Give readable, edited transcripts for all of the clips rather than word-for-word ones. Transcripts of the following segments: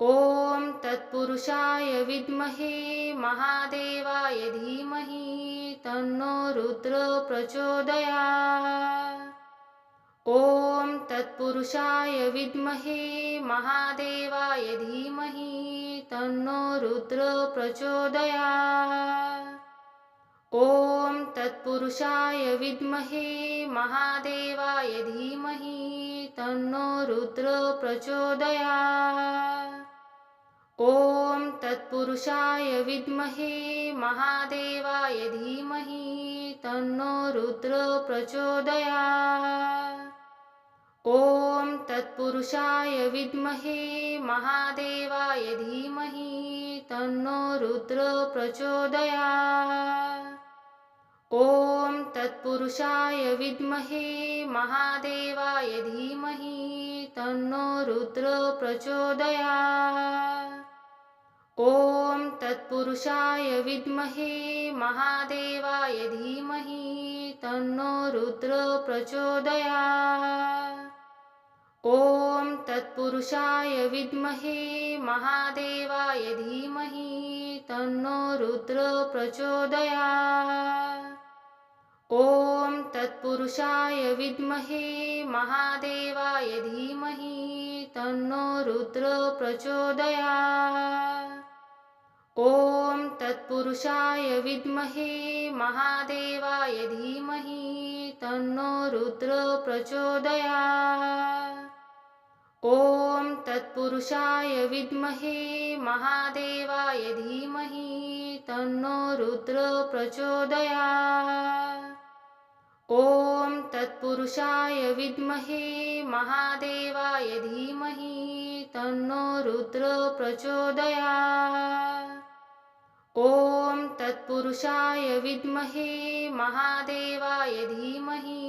ॐ तत्पुरुषाय विद्महे महादेवाय धीमहि तन्नो रुद्र प्रचोदयात्। ॐ तत्पुरुषाय विद्महे महादेवाय धीमहि तन्नो रुद्र प्रचोदयात्। ॐ तत्पुरुषाय विद्महे महादेवाय धीमहि तन्नो रुद्र प्रचोदयात्। ॐ तत्पुरुषाय विद्महे महादेवाय धीमहि तन्नो रुद्र प्रचोदयात्। ॐ तत्पुरुषाय विद्महे महादेवाय धीमहि तन्नो रुद्र प्रचोदयात्। ॐ तत्पुरुषाय विद्महे महादेवाय धीमहि तन्नो रुद्र प्रचोदयात्। ॐ तत्पुरुषाय विद्महे महादेवाय धीमहि तन्नो रुद्र प्रचोदयात्। ॐ तत्पुरुषाय विद्महे महादेवाय धीमहि तन्नो रुद्र प्रचोदयात्। ॐ तत्पुरुषाय विद्महे महादेवाय धीमहि तन्नो रुद्र प्रचोदयात्। ॐ तत्पुरुषाय विद्महे महादेवाय धीमहि तन्नो रुद्र प्रचोदयात्। ॐ तत्पुरुषाय विद्महे महादेवाय धीमहि तन्नो रुद्र प्रचोदयात्। ॐ तत्पुरुषाय विद्महे महादेवाय धीमहि तन्नो रुद्र प्रचोदयात्। ॐ तत्पुरुषाय विद्महे महादेवाय धीमहि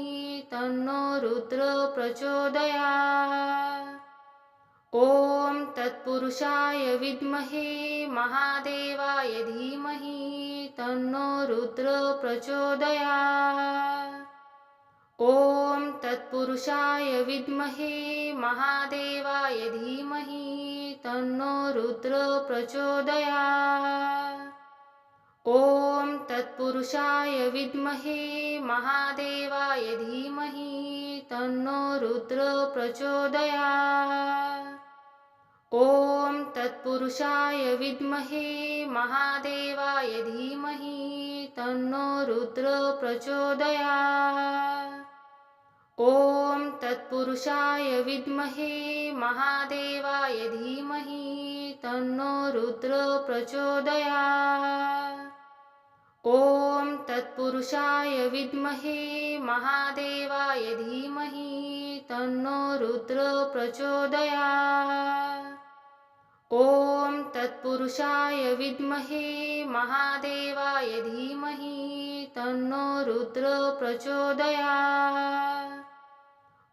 तन्नो रुद्र प्रचोदयात्। ॐ तत्पुरुषाय विद्महे महादेवाय धीमहि तन्नो रुद्र प्रचोदयात्। ॐ तत्पुरुषाय विद्महे महादेवाय धीमहि तन्नो रुद्र प्रचोदयात्। ॐ तत्पुरुषाय विद्महे महादेवाय धीमहि तन्नो रुद्र प्रचोदयात्। ॐ तत्पुरुषाय विद्महे महादेवाय धीमहि तन्नो रुद्र प्रचोदयात्। ॐ तत्पुरुषाय विद्महे महादेवाय धीमहि तन्नो रुद्र प्रचोदयात्। ॐ तत्पुरुषाय विद्महे महादेवाय धीमहि तन्नो रुद्र प्रचोदयात्। ॐ तत्पुरुषाय विद्महे महादेवाय धीमहि तन्नो रुद्र प्रचोदयात्।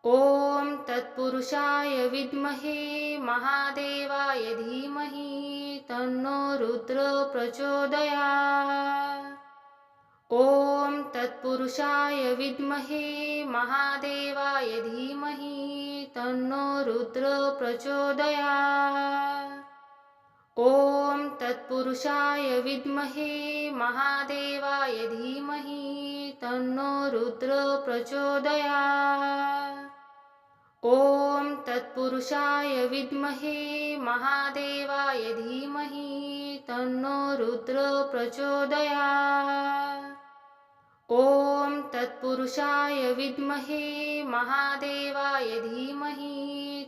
ॐ तत्पुरुषाय विद्महे महादेवाय धीमहि तन्नो रुद्र प्रचोदयात्। ॐ तत्पुरुषाय विद्महे महादेवाय धीमहि तन्नो रुद्र प्रचोदयात्। ॐ तत्पुरुषाय विद्महे महादेवाय धीमहि तन्नो रुद्र प्रचोदयात्। ॐ तत्पुरुषाय विद्महे महादेवाय धीमहि तन्नो रुद्र प्रचोदयात्। ॐ तत्पुरुषाय विद्महे महादेवाय धीमहि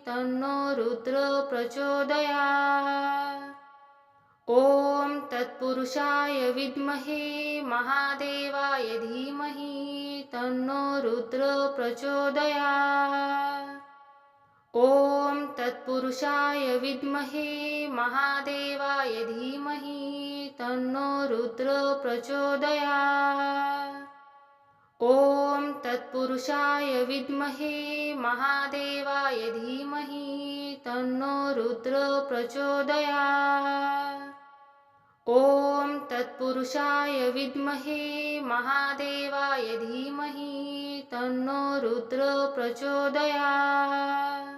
तन्नो रुद्र प्रचोदयात्। ॐ तत्पुरुषाय विद्महे महादेवाय धीमहि तन्नो रुद्र प्रचोदयात्। ॐ तत्पुरुषाय विद्महे महादेवाय धीमहि तन्नो रुद्र प्रचोदयात्। ॐ तत्पुरुषाय विद्महे महादेवाय धीमहि तन्नो रुद्र प्रचोदयात्। ॐ तत्पुरुषाय विद्महे महादेवाय धीमहि तन्नो रुद्र प्रचोदयात्।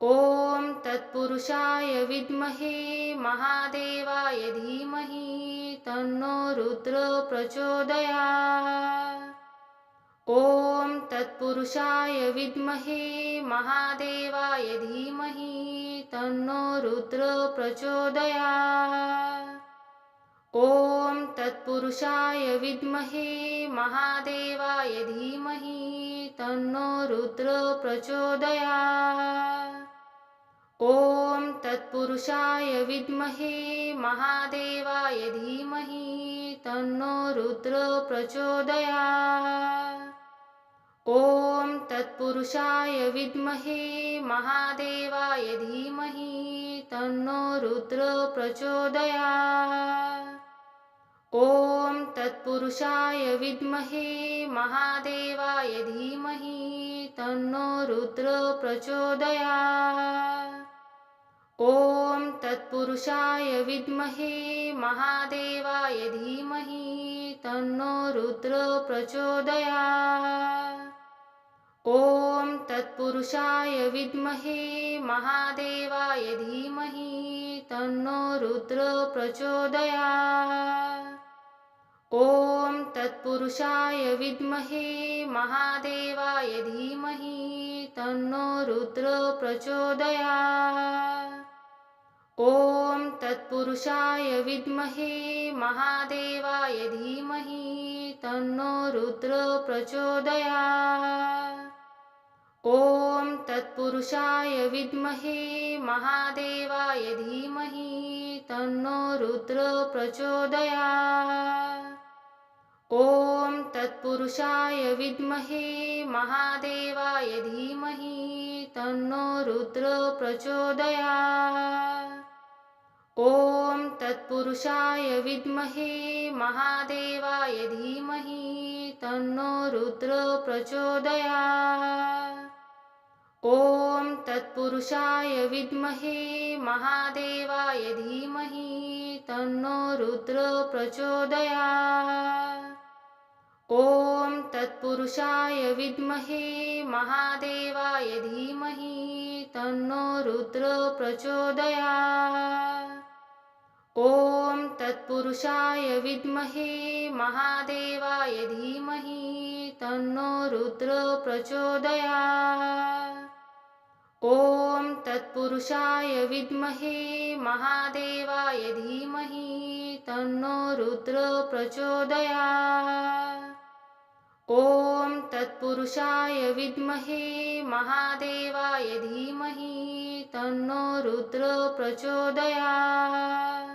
ॐ तत्पुरुषाय विद्महे महादेवाय धीमहि तन्नो रुद्र प्रचोदयात्। ॐ तत्पुरुषाय विद्महे महादेवाय धीमहि तन्नो रुद्र प्रचोदयात्। ॐ तत्पुरुषाय विद्महे महादेवाय धीमहि तन्नो रुद्र प्रचोदयात्। ॐ तत्पुरुषाय विद्महे महादेवाय धीमहि तन्नो रुद्र प्रचोदयात्। ॐ तत्पुरुषाय विद्महे महादेवाय धीमहि तन्नो रुद्र प्रचोदयात्। ॐ तत्पुरुषाय विद्महे महादेवाय धीमहि तन्नो रुद्र प्रचोदयात्। ॐ तत्पुरुषाय विद्महे महादेवाय धीमहि तन्नो रुद्र प्रचोदयात्। ॐ तत्पुरुषाय विद्महे महादेवाय धीमहि तन्नो रुद्र प्रचोदयात्। ॐ तत्पुरुषाय विद्महे महादेवाय धीमहि तन्नो रुद्र प्रचोदयात्। ॐ तत्पुरुषाय विद्महे महादेवाय धीमहि तन्नो रुद्र प्रचोदयात्। ॐ तत्पुरुषाय विद्महे महादेवाय धीमहि तन्नो रुद्र प्रचोदयात्। ॐ तत्पुरुषाय विद्महे महादेवाय धीमहि तन्नो रुद्र प्रचोदयात्। ॐ तत्पुरुषाय विद्महे महादेवाय धीमहि तन्नो रुद्र प्रचोदयात्। ॐ तत्पुरुषाय विद्महे महादेवाय धीमहि तन्नो रुद्र प्रचोदयात्। ॐ तत्पुरुषाय विद्महे महादेवाय धीमहि तन्नो रुद्र प्रचोदयात्। ॐ तत्पुरुषाय विद्महे महादेवाय धीमहि तन्नो रुद्र प्रचोदयात्। ॐ तत्पुरुषाय विद्महे महादेवाय धीमहि तन्नो रुद्र प्रचोदयात्। ॐ तत्पुरुषाय विद्महे महादेवाय धीमहि तन्नो रुद्र प्रचोदयात्।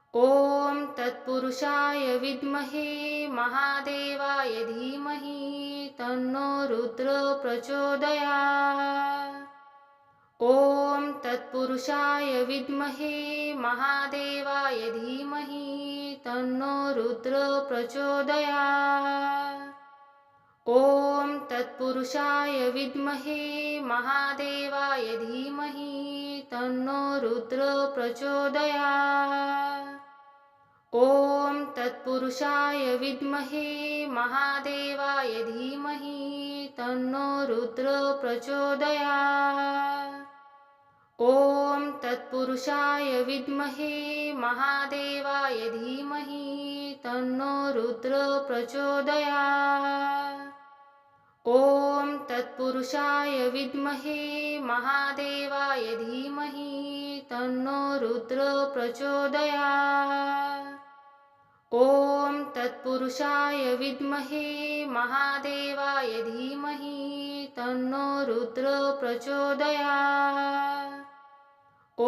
ॐ तत्पुरुषाय विद्महे महादेवाय धीमहि तन्नो रुद्र प्रचोदयात्। ॐ तत्पुरुषाय विद्महे महादेवाय धीमहि तन्नो रुद्र प्रचोदयात्। ॐ तत्पुरुषाय विद्महे महादेवाय धीमहि तन्नो रुद्र प्रचोदयात्। ॐ तत्पुरुषाय विद्महे महादेवाय धीमहि तन्नो रुद्र प्रचोदयात्। ॐ तत्पुरुषाय विद्महे महादेवाय धीमहि तन्नो रुद्र प्रचोदयात्। ॐ तत्पुरुषाय विद्महे महादेवाय धीमहि तन्नो रुद्र प्रचोदयात्। ॐ तत्पुरुषाय विद्महे महादेवाय धीमहि तन्नो रुद्र प्रचोदयात्। ॐ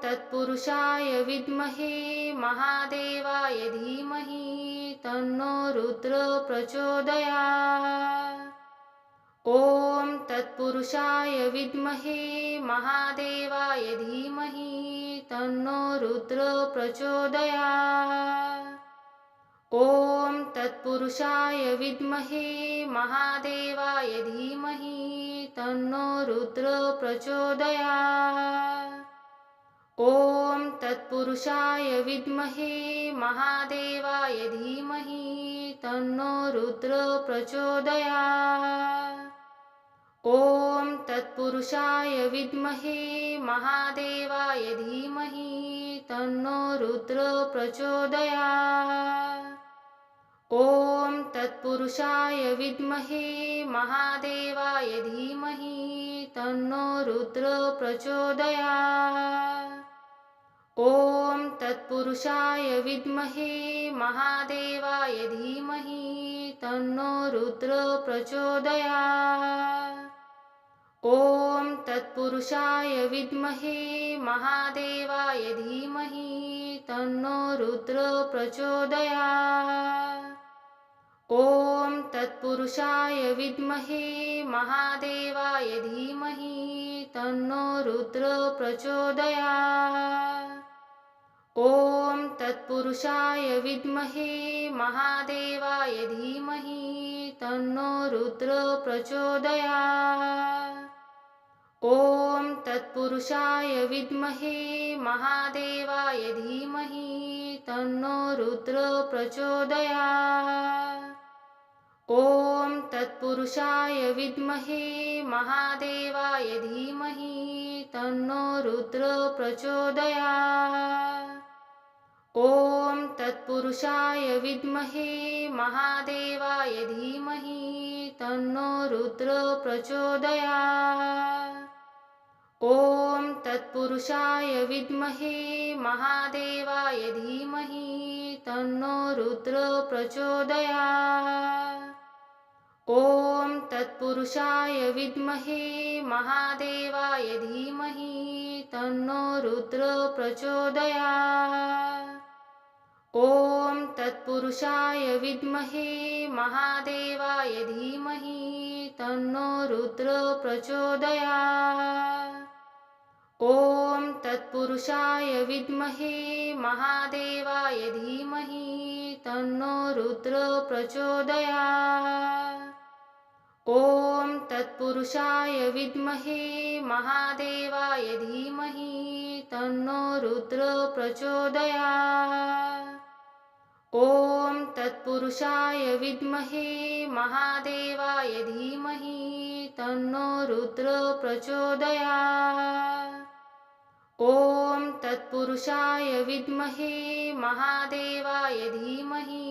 तत्पुरुषाय विद्महे महादेवाय धीमहि तन्नो रुद्र प्रचोदयात्। ॐ तत्पुरुषाय विद्महे महादेवाय धीमहि तन्नो रुद्र प्रचोदयात्। ॐ तत्पुरुषाय विद्महे महादेवाय धीमहि तन्नो रुद्र प्रचोदयात्। ॐ तत्पुरुषाय विद्महे महादेवाय धीमहि तन्नो रुद्र प्रचोदयात्। ॐ तत्पुरुषाय विद्महे महादेवाय धीमहि तन्नो रुद्र प्रचोदयात्। ॐ तत्पुरुषाय विद्महे महादेवाय धीमहि तन्नो रुद्र प्रचोदयात्। ॐ तत्पुरुषाय विद्महे महादेवाय धीमहि तन्नो रुद्र प्रचोदयात्। ॐ तत्पुरुषाय विद्महे महादेवाय धीमहि तन्नो रुद्र प्रचोदयात्। ॐ तत्पुरुषाय विद्महे महादेवाय धीमहि तन्नो रुद्र प्रचोदयात्। ॐ तत्पुरुषाय विद्महे महादेवाय धीमहि तन्नो रुद्र प्रचोदयात्। ॐ तत्पुरुषाय विद्महे महादेवाय धीमहि तन्नो रुद्र प्रचोदयात्। ॐ तत्पुरुषाय विद्महे महादेवाय धीमहि तन्नो रुद्र प्रचोदयात्। ॐ तत्पुरुषाय विद्महे महादेवाय धीमहि तन्नो रुद्र प्रचोदयात्। ॐ तत्पुरुषाय विद्महे महादेवाय धीमहि तन्नो रुद्र प्रचोदयात्। ॐ तत्पुरुषाय विद्महे महादेवाय धीमहि तन्नो रुद्र प्रचोदयात्। ॐ तत्पुरुषाय विद्महे महादेवाय धीमहि तन्नो रुद्र प्रचोदयात्। ॐ तत्पुरुषाय विद्महे महादेवाय धीमहि तन्नो रुद्र प्रचोदयात्। ॐ तत्पुरुषाय विद्महे महादेवाय धीमहि तन्नो रुद्र प्रचोदयात्। ॐ तत्पुरुषाय विद्महे महादेवाय धीमहि तन्नो रुद्र प्रचोदयात्। ॐ तत्पुरुषाय विद्महे महादेवाय धीमहि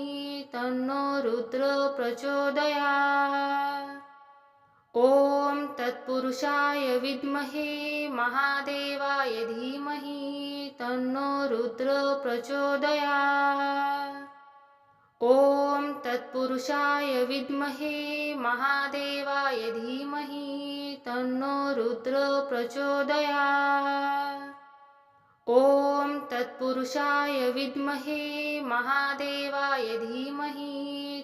तन्नो रुद्र प्रचोदयात्। ॐ तत्पुरुषाय विद्महे महादेवाय धीमहि तन्नो रुद्र प्रचोदयात्। ॐ तत्पुरुषाय विद्महे महादेवाय धीमहि तन्नो रुद्र प्रचोदयात्। ॐ तत्पुरुषाय विद्महे महादेवाय धीमहि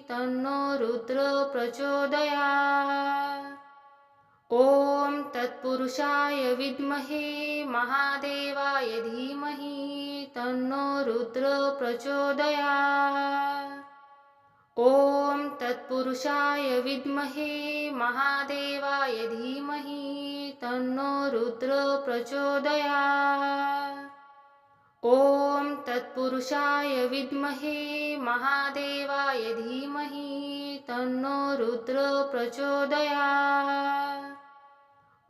तन्नो रुद्र प्रचोदयात्। ॐ तत्पुरुषाय विद्महे महादेवाय धीमहि तन्नो रुद्र प्रचोदयात्। ॐ तत्पुरुषाय विद्महे महादेवाय धीमहि तन्नो रुद्र प्रचोदयात्। ॐ तत्पुरुषाय विद्महे महादेवाय धीमहि तन्नो रुद्र प्रचोदयात्।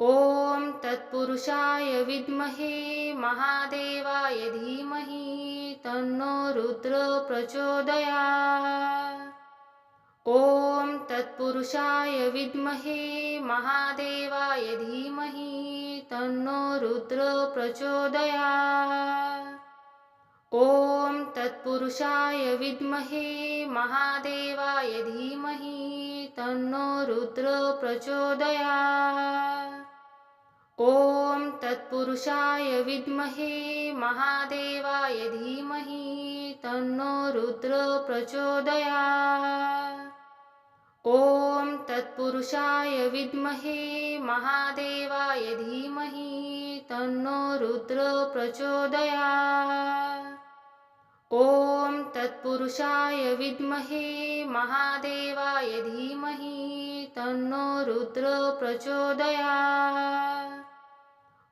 ॐ तत्पुरुषाय विद्महे महादेवाय धीमहि तन्नो रुद्र प्रचोदयात्। ॐ तत्पुरुषाय विद्महे महादेवाय धीमहि तन्नो रुद्र प्रचोदयात्। ॐ तत्पुरुषाय विद्महे महादेवाय धीमहि तन्नो रुद्र प्रचोदयात्। ॐ तत्पुरुषाय विद्महे महादेवाय धीमहि तन्नो रुद्र प्रचोदयात्। ॐ तत्पुरुषाय विद्महे महादेवाय धीमहि तन्नो रुद्र प्रचोदयात्। ॐ तत्पुरुषाय विद्महे महादेवाय धीमहि तन्नो रुद्र प्रचोदयात्।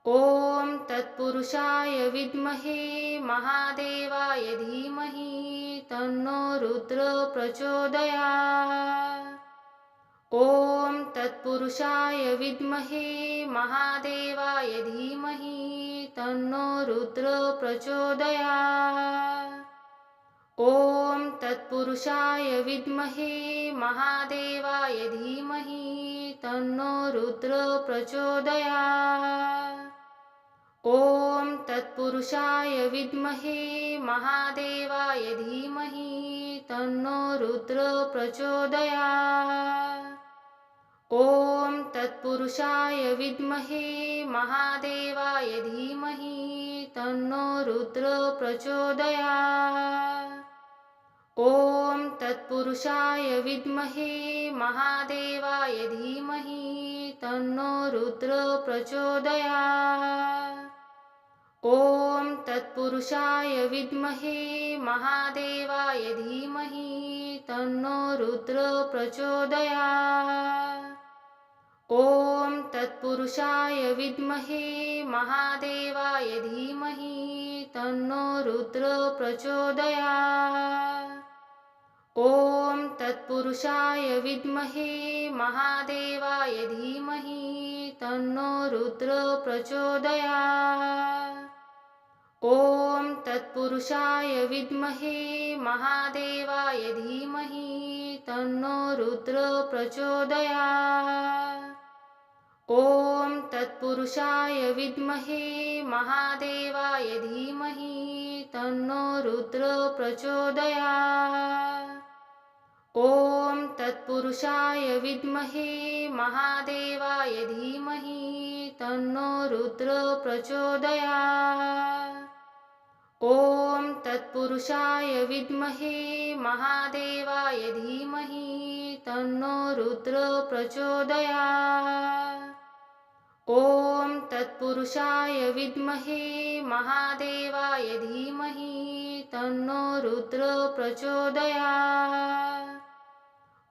ॐ तत्पुरुषाय विद्महे महादेवाय धीमहि तन्नो रुद्र प्रचोदयात्। ॐ तत्पुरुषाय विद्महे महादेवाय धीमहि तन्नो रुद्र प्रचोदयात्। ॐ तत्पुरुषाय विद्महे महादेवाय धीमहि तन्नो रुद्र प्रचोदयात्। ॐ तत्पुरुषाय विद्महे महादेवाय धीमहि तन्नो रुद्र प्रचोदयात्। ॐ तत्पुरुषाय विद्महे महादेवाय धीमहि तन्नो रुद्र प्रचोदयात्। ॐ तत्पुरुषाय विद्महे महादेवाय धीमहि तन्नो रुद्र प्रचोदयात्। ॐ तत्पुरुषाय विद्महे महादेवाय धीमहि तन्नो रुद्र प्रचोदयात्। ॐ तत्पुरुषाय विद्महे महादेवाय धीमहि तन्नो रुद्र प्रचोदयात्। ॐ तत्पुरुषाय विद्महे महादेवाय धीमहि तन्नो रुद्र प्रचोदयात्। ॐ तत्पुरुषाय विद्महे महादेवाय धीमहि तन्नो रुद्र प्रचोदयात्। ॐ तत्पुरुषाय विद्महे महादेवाय धीमहि तन्नो रुद्र प्रचोदयात्। ॐ तत्पुरुषाय विद्महे महादेवाय धीमहि तन्नो रुद्र प्रचोदयात्। ॐ तत्पुरुषाय विद्महे महादेवाय धीमहि तन्नो रुद्र प्रचोदयात्। ॐ तत्पुरुषाय विद्महे महादेवाय धीमहि तन्नो रुद्र प्रचोदयात्।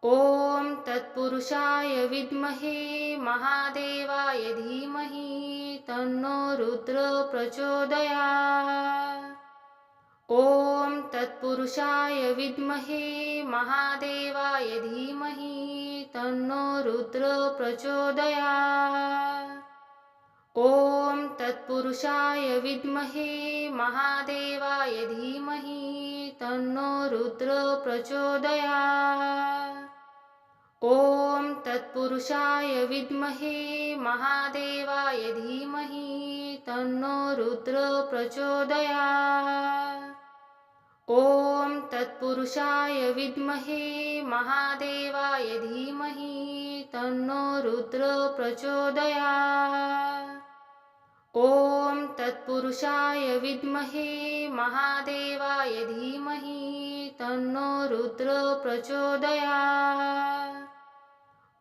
ॐ तत्पुरुषाय विद्महे महादेवाय धीमहि तन्नो रुद्र प्रचोदयात्। ॐ तत्पुरुषाय विद्महे महादेवाय धीमहि तन्नो रुद्र प्रचोदयात्। ॐ तत्पुरुषाय विद्महे महादेवाय धीमहि तन्नो रुद्र प्रचोदयात्। ॐ तत्पुरुषाय विद्महे महादेवाय धीमहि तन्नो रुद्र प्रचोदयात्। ॐ तत्पुरुषाय विद्महे महादेवाय धीमहि तन्नो रुद्र प्रचोदयात्। ॐ तत्पुरुषाय विद्महे महादेवाय धीमहि तन्नो रुद्र प्रचोदयात्।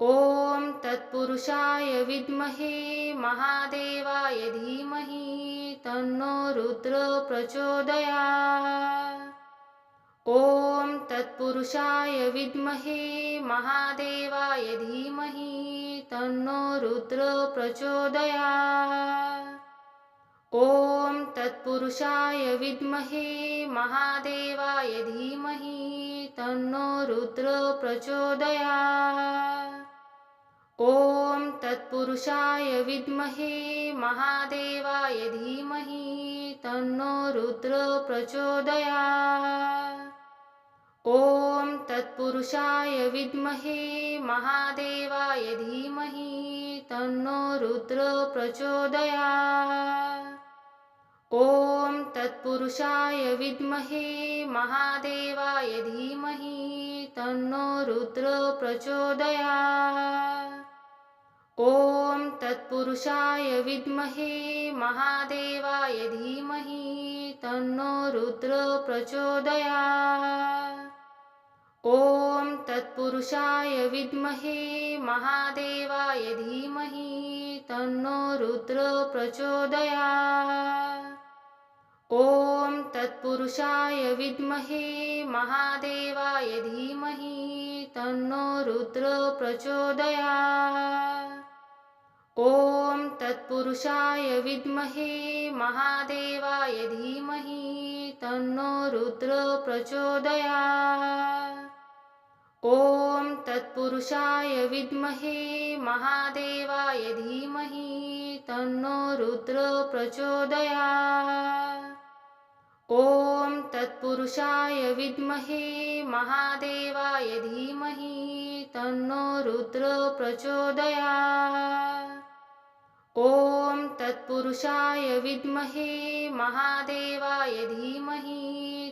ॐ तत्पुरुषाय विद्महे महादेवाय धीमहि तन्नो रुद्र प्रचोदयात्। ॐ तत्पुरुषाय विद्महे महादेवाय धीमहि तन्नो रुद्र प्रचोदयात्। ॐ तत्पुरुषाय विद्महे महादेवाय धीमहि तन्नो रुद्र प्रचोदयात्। ॐ तत्पुरुषाय विद्महे महादेवाय धीमहि तन्नो रुद्र प्रचोदयात्। ॐ तत्पुरुषाय विद्महे महादेवाय धीमहि तन्नो रुद्र प्रचोदयात्। ॐ तत्पुरुषाय विद्महे महादेवाय धीमहि तन्नो रुद्र प्रचोदयात्। ॐ तत्पुरुषाय विद्महे महादेवाय धीमहि तन्नो रुद्र प्रचोदयात्। ॐ तत्पुरुषाय विद्महे महादेवाय धीमहि तन्नो रुद्र प्रचोदयात्। ॐ तत्पुरुषाय विद्महे महादेवाय धीमहि तन्नो रुद्र प्रचोदयात्। ॐ तत्पुरुषाय विद्महे महादेवाय धीमहि तन्नो रुद्र प्रचोदयात्। ॐ तत्पुरुषाय विद्महे महादेवाय धीमहि तन्नो रुद्र प्रचोदयात्। ॐ तत्पुरुषाय विद्महे महादेवाय धीमहि तन्नो रुद्र प्रचोदयात्। ॐ तत्पुरुषाय विद्महे महादेवाय धीमहि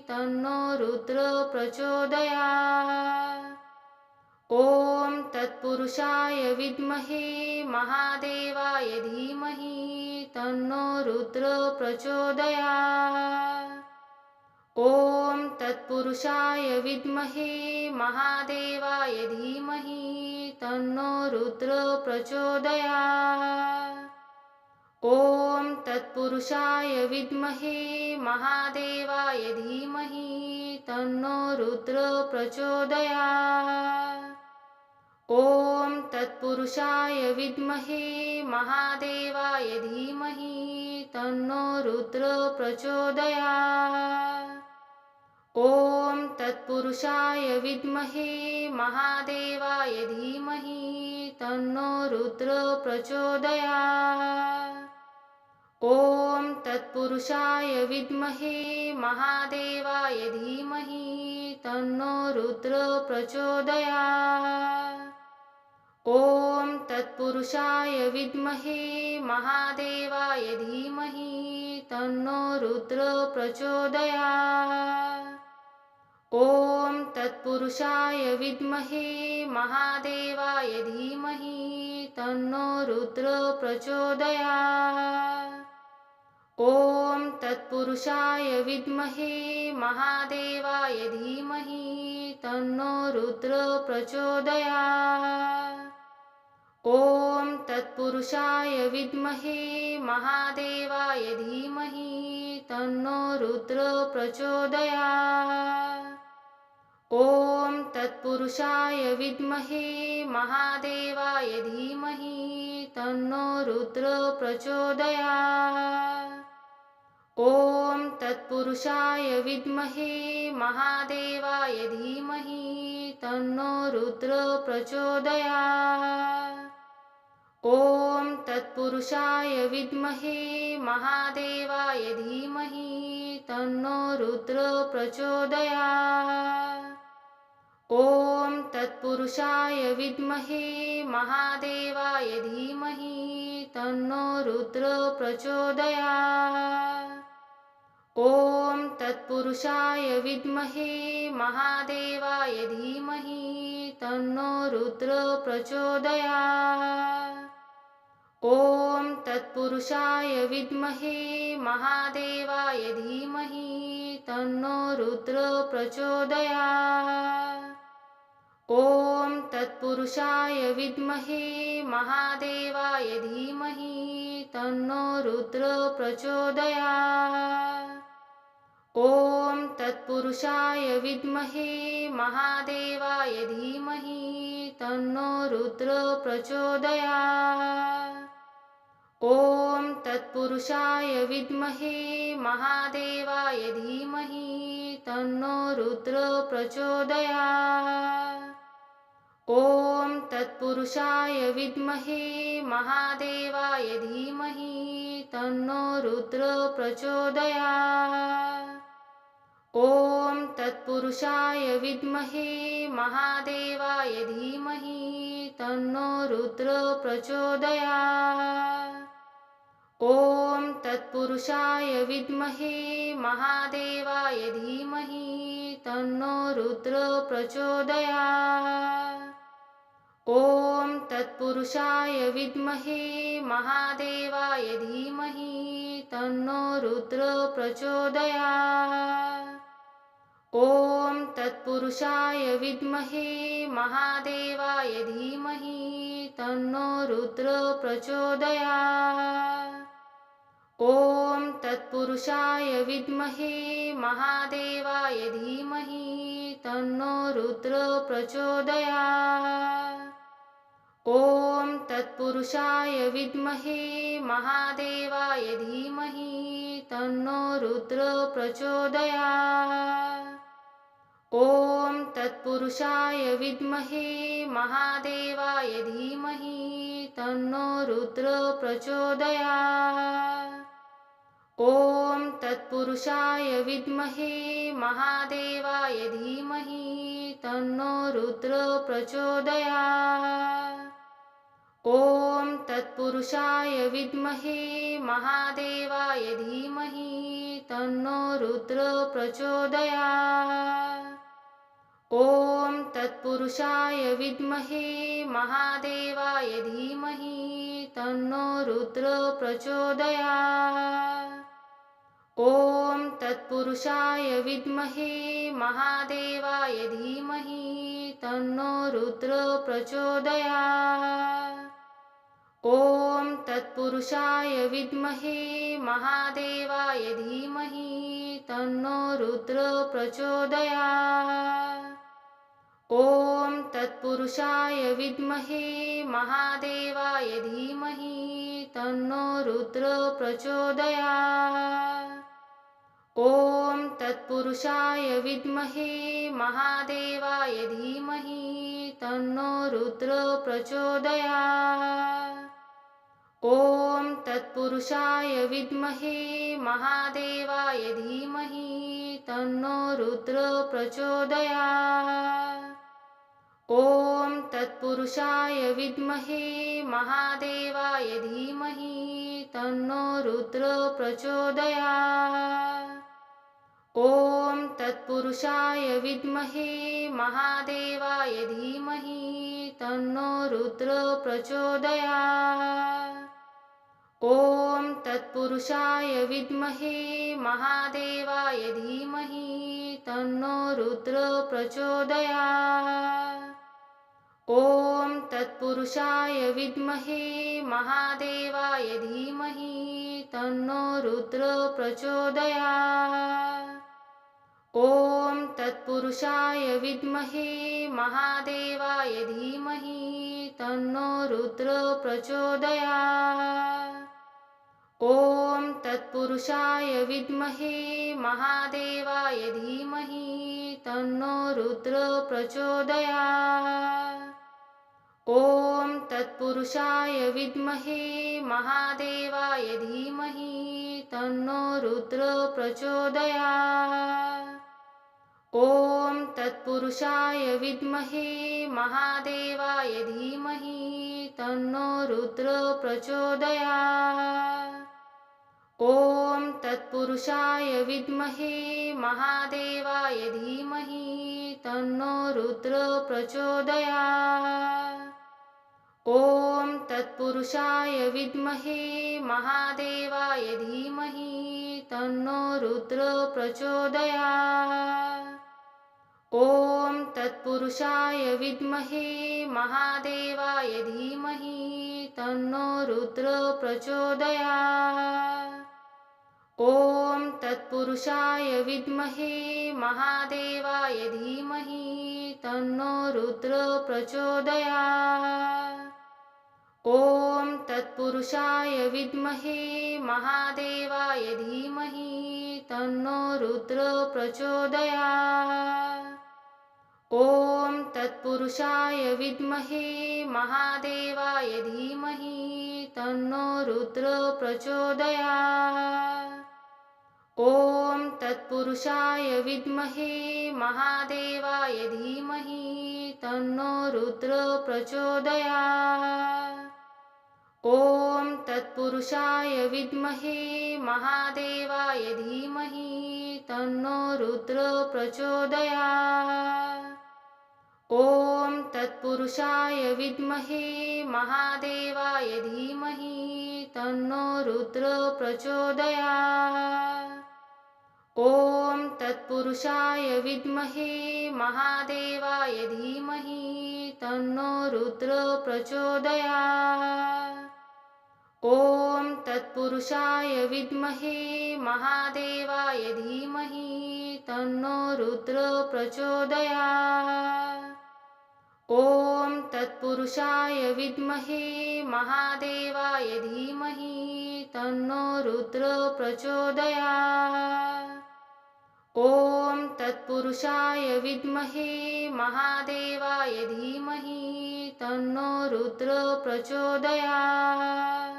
तन्नो रुद्र प्रचोदयात्। ॐ तत्पुरुषाय विद्महे महादेवाय धीमहि तन्नो रुद्र प्रचोदयात्। ॐ तत्पुरुषाय विद्महे महादेवाय धीमहि तन्नो रुद्र प्रचोदयात्। ॐ तत्पुरुषाय विद्महे महादेवाय धीमहि तन्नो रुद्र प्रचोदयात्। ॐ तत्पुरुषाय विद्महे महादेवाय धीमहि तन्नो रुद्र प्रचोदयात्। ॐ तत्पुरुषाय विद्महे महादेवाय धीमहि तन्नो रुद्र प्रचोदयात्। ॐ तत्पुरुषाय विद्महे महादेवाय धीमहि तन्नो रुद्र प्रचोदयात्। ॐ तत्पुरुषाय विद्महे महादेवाय धीमहि तन्नो रुद्र प्रचोदयात्। ॐ तत्पुरुषाय विद्महे महादेवाय धीमहि तन्नो रुद्र प्रचोदयात्। ॐ तत्पुरुषाय विद्महे महादेवाय धीमहि तन्नो रुद्र प्रचोदयात्। ॐ तत्पुरुषाय विद्महे महादेवाय धीमहि तन्नो रुद्र प्रचोदयात्। ॐ तत्पुरुषाय विद्महे महादेवाय धीमहि तन्नो रुद्र प्रचोदयात्। ॐ तत्पुरुषाय विद्महे महादेवाय धीमहि तन्नो रुद्र प्रचोदयात्। ॐ तत्पुरुषाय विद्महे महादेवाय धीमहि तन्नो रुद्र प्रचोदयात्। ॐ तत्पुरुषाय विद्महे महादेवाय धीमहि तन्नो रुद्र प्रचोदयात्। ॐ तत्पुरुषाय विद्महे महादेवाय धीमहि तन्नो रुद्र प्रचोदयात्। ॐ तत्पुरुषाय विद्महे महादेवाय धीमहि तन्नो रुद्र प्रचोदयात्। ॐ तत्पुरुषाय विद्महे महादेवाय धीमहि तन्नो रुद्र प्रचोदयात्। ॐ तत्पुरुषाय विद्महे महादेवाय धीमहि तन्नो रुद्र प्रचोदयात्। ॐ तत्पुरुषाय विद्महे महादेवाय धीमहि तन्नो रुद्र प्रचोदयात्। ॐ तत्पुरुषाय विद्महे महादेवाय धीमहि तन्नो रुद्र प्रचोदयात्। ॐ तत्पुरुषाय विद्महे महादेवाय धीमहि तन्नो रुद्र प्रचोदयात्। ॐ तत्पुरुषाय विद्महे महादेवाय धीमहि तन्नो रुद्र प्रचोदयात्। ॐ तत्पुरुषाय विद्महे महादेवाय धीमहि तन्नो रुद्र प्रचोदयात्। ॐ तत्पुरुषाय विद्महे महादेवाय धीमहि तन्नो रुद्र प्रचोदयात्। ॐ तत्पुरुषाय विद्महे महादेवाय धीमहि तन्नो रुद्र प्रचोदयात्। ॐ तत्पुरुषाय विद्महे महादेवाय धीमहि तन्नो रुद्र प्रचोदयात्। ॐ तत्पुरुषाय विद्महे महादेवाय धीमहि तन्नो रुद्र प्रचोदयात्। ॐ तत्पुरुषाय विद्महे महादेवाय धीमहि तन्नो रुद्र प्रचोदयात्। ॐ तत्पुरुषाय विद्महे महादेवाय धीमहि तन्नो रुद्र प्रचोदयात्। ॐ तत्पुरुषाय विद्महे महादेवाय धीमहि तन्नो रुद्र प्रचोदयात्। ॐ तत्पुरुषाय विद्महे महादेवाय धीमहि तन्नो रुद्र प्रचोदयात्। ॐ तत्पुरुषाय विद्महे महादेवाय धीमहि तन्नो रुद्र प्रचोदयात्। ॐ तत्पुरुषाय विद्महे महादेवाय धीमहि तन्नो रुद्र प्रचोदयात्। ॐ तत्पुरुषाय विद्महे महादेवाय धीमहि तन्नो रुद्र प्रचोदयात्। ॐ तत्पुरुषाय विद्महे महादेवाय धीमहि तन्नो रुद्र प्रचोदयात्। ॐ तत्पुरुषाय विद्महे महादेवाय धीमहि तन्नो रुद्र प्रचोदयात्। ॐ तत्पुरुषाय विद्महे महादेवाय धीमहि तन्नो रुद्र प्रचोदयात्। ॐ तत्पुरुषाय विद्महे महादेवाय धीमहि तन्नो रुद्र प्रचोदयात्। ॐ तत्पुरुषाय विद्महे महादेवाय धीमहि तन्नो रुद्र प्रचोदयात्। ॐ तत्पुरुषाय विद्महे महादेवाय धीमहि तन्नो रुद्र प्रचोदयात्। ॐ तत्पुरुषाय विद्महे महादेवाय धीमहि तन्नो रुद्र प्रचोदयात्। ॐ तत्पुरुषाय विद्महे महादेवाय धीमहि तन्नो रुद्र प्रचोदयात्। ॐ तत्पुरुषाय विद्महे महादेवाय धीमहि तन्नो रुद्र प्रचोदयात्। ॐ तत्पुरुषाय विद्महे महादेवाय धीमहि तन्नो रुद्र प्रचोदयात्। ॐ तत्पुरुषाय विद्महे महादेवाय धीमहि तन्नो रुद्र प्रचोदयात्। ॐ तत्पुरुषाय विद्महे महादेवाय धीमहि तन्नो रुद्र प्रचोदयात्। ॐ तत्पुरुषाय विद्महे महादेवाय धीमहि तन्नो रुद्र प्रचोदयात्। ॐ तत्पुरुषाय विद्महे महादेवाय धीमहि तन्नो रुद्र प्रचोदयात्। ॐ तत्पुरुषाय विद्महे महादेवाय धीमहि तन्नो रुद्र प्रचोदयात्। ॐ तत्पुरुषाय विद्महे महादेवाय धीमहि तन्नो रुद्र प्रचोदयात्। ॐ तत्पुरुषाय विद्महे महादेवाय धीमहि तन्नो रुद्र प्रचोदयात्। ॐ तत्पुरुषाय विद्महे महादेवाय धीमहि तन्नो रुद्र प्रचोदयात्। ॐ तत्पुरुषाय विद्महे महादेवाय धीमहि तन्नो रुद्र प्रचोदयात्। ॐ तत्पुरुषाय विद्महे महादेवाय धीमहि तन्नो रुद्र प्रचोदयात्। ॐ तत्पुरुषाय विद्महे महादेवाय धीमहि तन्नो रुद्र प्रचोदयात्। ॐ तत् तत्पुरुषाय विद्महे महादेवाय धीमहि तन्नो रुद्र प्रचोदयात्।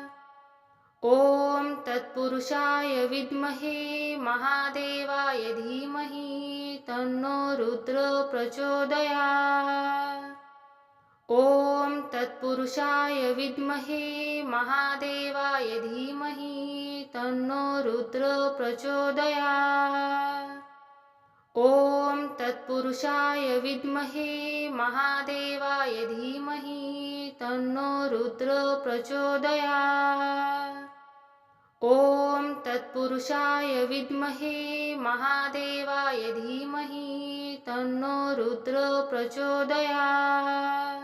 ॐ तत्पुरुषाय विद्महे महादेवाय धीमहि तन्नो रुद्र प्रचोदयात्। ॐ तत्पुरुषाय विद्महे महादेवाय धीमहि तन्नो रुद्र प्रचोदयात्। ॐ तत्पुरुषाय विद्महे महादेवाय धीमहि तन्नो रुद्र प्रचोदयात्। ॐ तत्पुरुषाय विद्महे महादेवाय धीमहि तन्नो रुद्र प्रचोदयात्।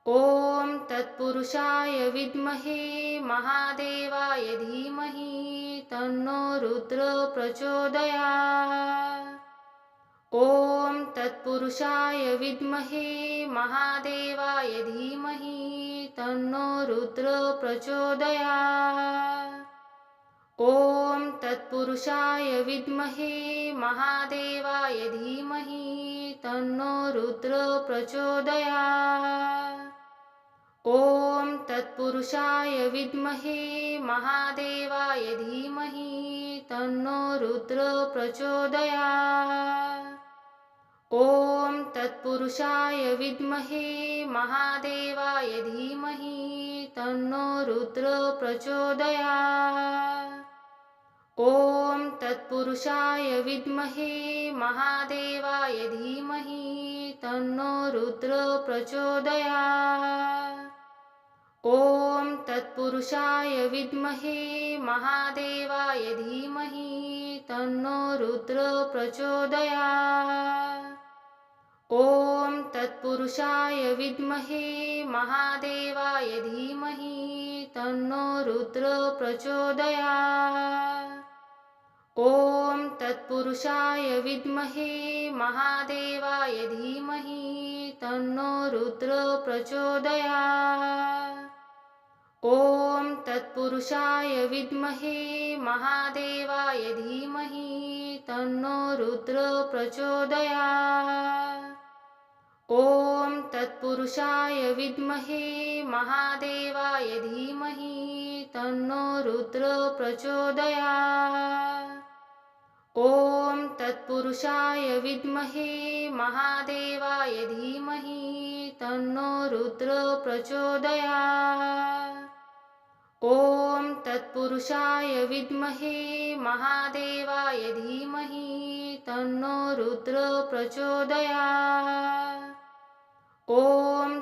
ॐ तत्पुरुषाय विद्महे महादेवाय धीमहि तन्नो रुद्र प्रचोदयात्। ॐ तत्पुरुषाय विद्महे महादेवाय धीमहि तन्नो रुद्र प्रचोदयात्। ॐ तत्पुरुषाय विद्महे महादेवाय धीमहि तन्नो रुद्र प्रचोदयात्। ॐ तत्पुरुषाय विद्महे महादेवाय धीमहि तन्नो रुद्र प्रचोदयात्। ॐ तत्पुरुषाय विद्महे महादेवाय धीमहि तन्नो रुद्र प्रचोदयात्। ॐ तत्पुरुषाय विद्महे महादेवाय धीमहि तन्नो रुद्र प्रचोदयात्। ॐ तत्पुरुषाय विद्महे महादेवाय धीमहि तन्नो रुद्र प्रचोदयात्। ॐ तत्पुरुषाय विद्महे महादेवाय धीमहि तन्नो रुद्र प्रचोदयात्। ॐ तत्पुरुषाय विद्महे महादेवाय धीमहि तन्नो रुद्र प्रचोदयात्। ॐ तत्पुरुषाय विद्महे महादेवाय धीमहि तन्नो रुद्र प्रचोदयात्। ॐ तत्पुरुषाय विद्महे महादेवाय धीमहि तन्नो रुद्र प्रचोदयात्। ॐ तत्पुरुषाय विद्महे महादेवाय धीमहि तन्नो रुद्र प्रचोदयात्। ॐ तत्पुरुषाय विद्महे महादेवाय धीमहि तन्नो रुद्र प्रचोदयात्। ॐ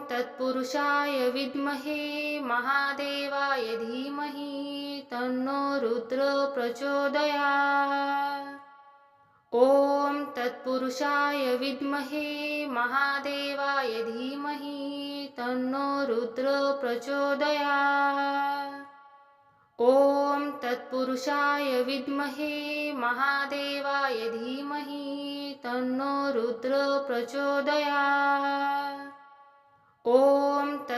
तत्पुरुषाय विद्महे महादेवाय धीमहि तन्नो रुद्र प्रचोदयात्। ॐ तत्पुरुषाय विद्महे महादेवाय धीमहि तन्नो रुद्र प्रचोदयात्। ॐ तत्पुरुषाय विद्महे महादेवाय धीमहि तन्नो रुद्र प्रचोदयात्। ॐ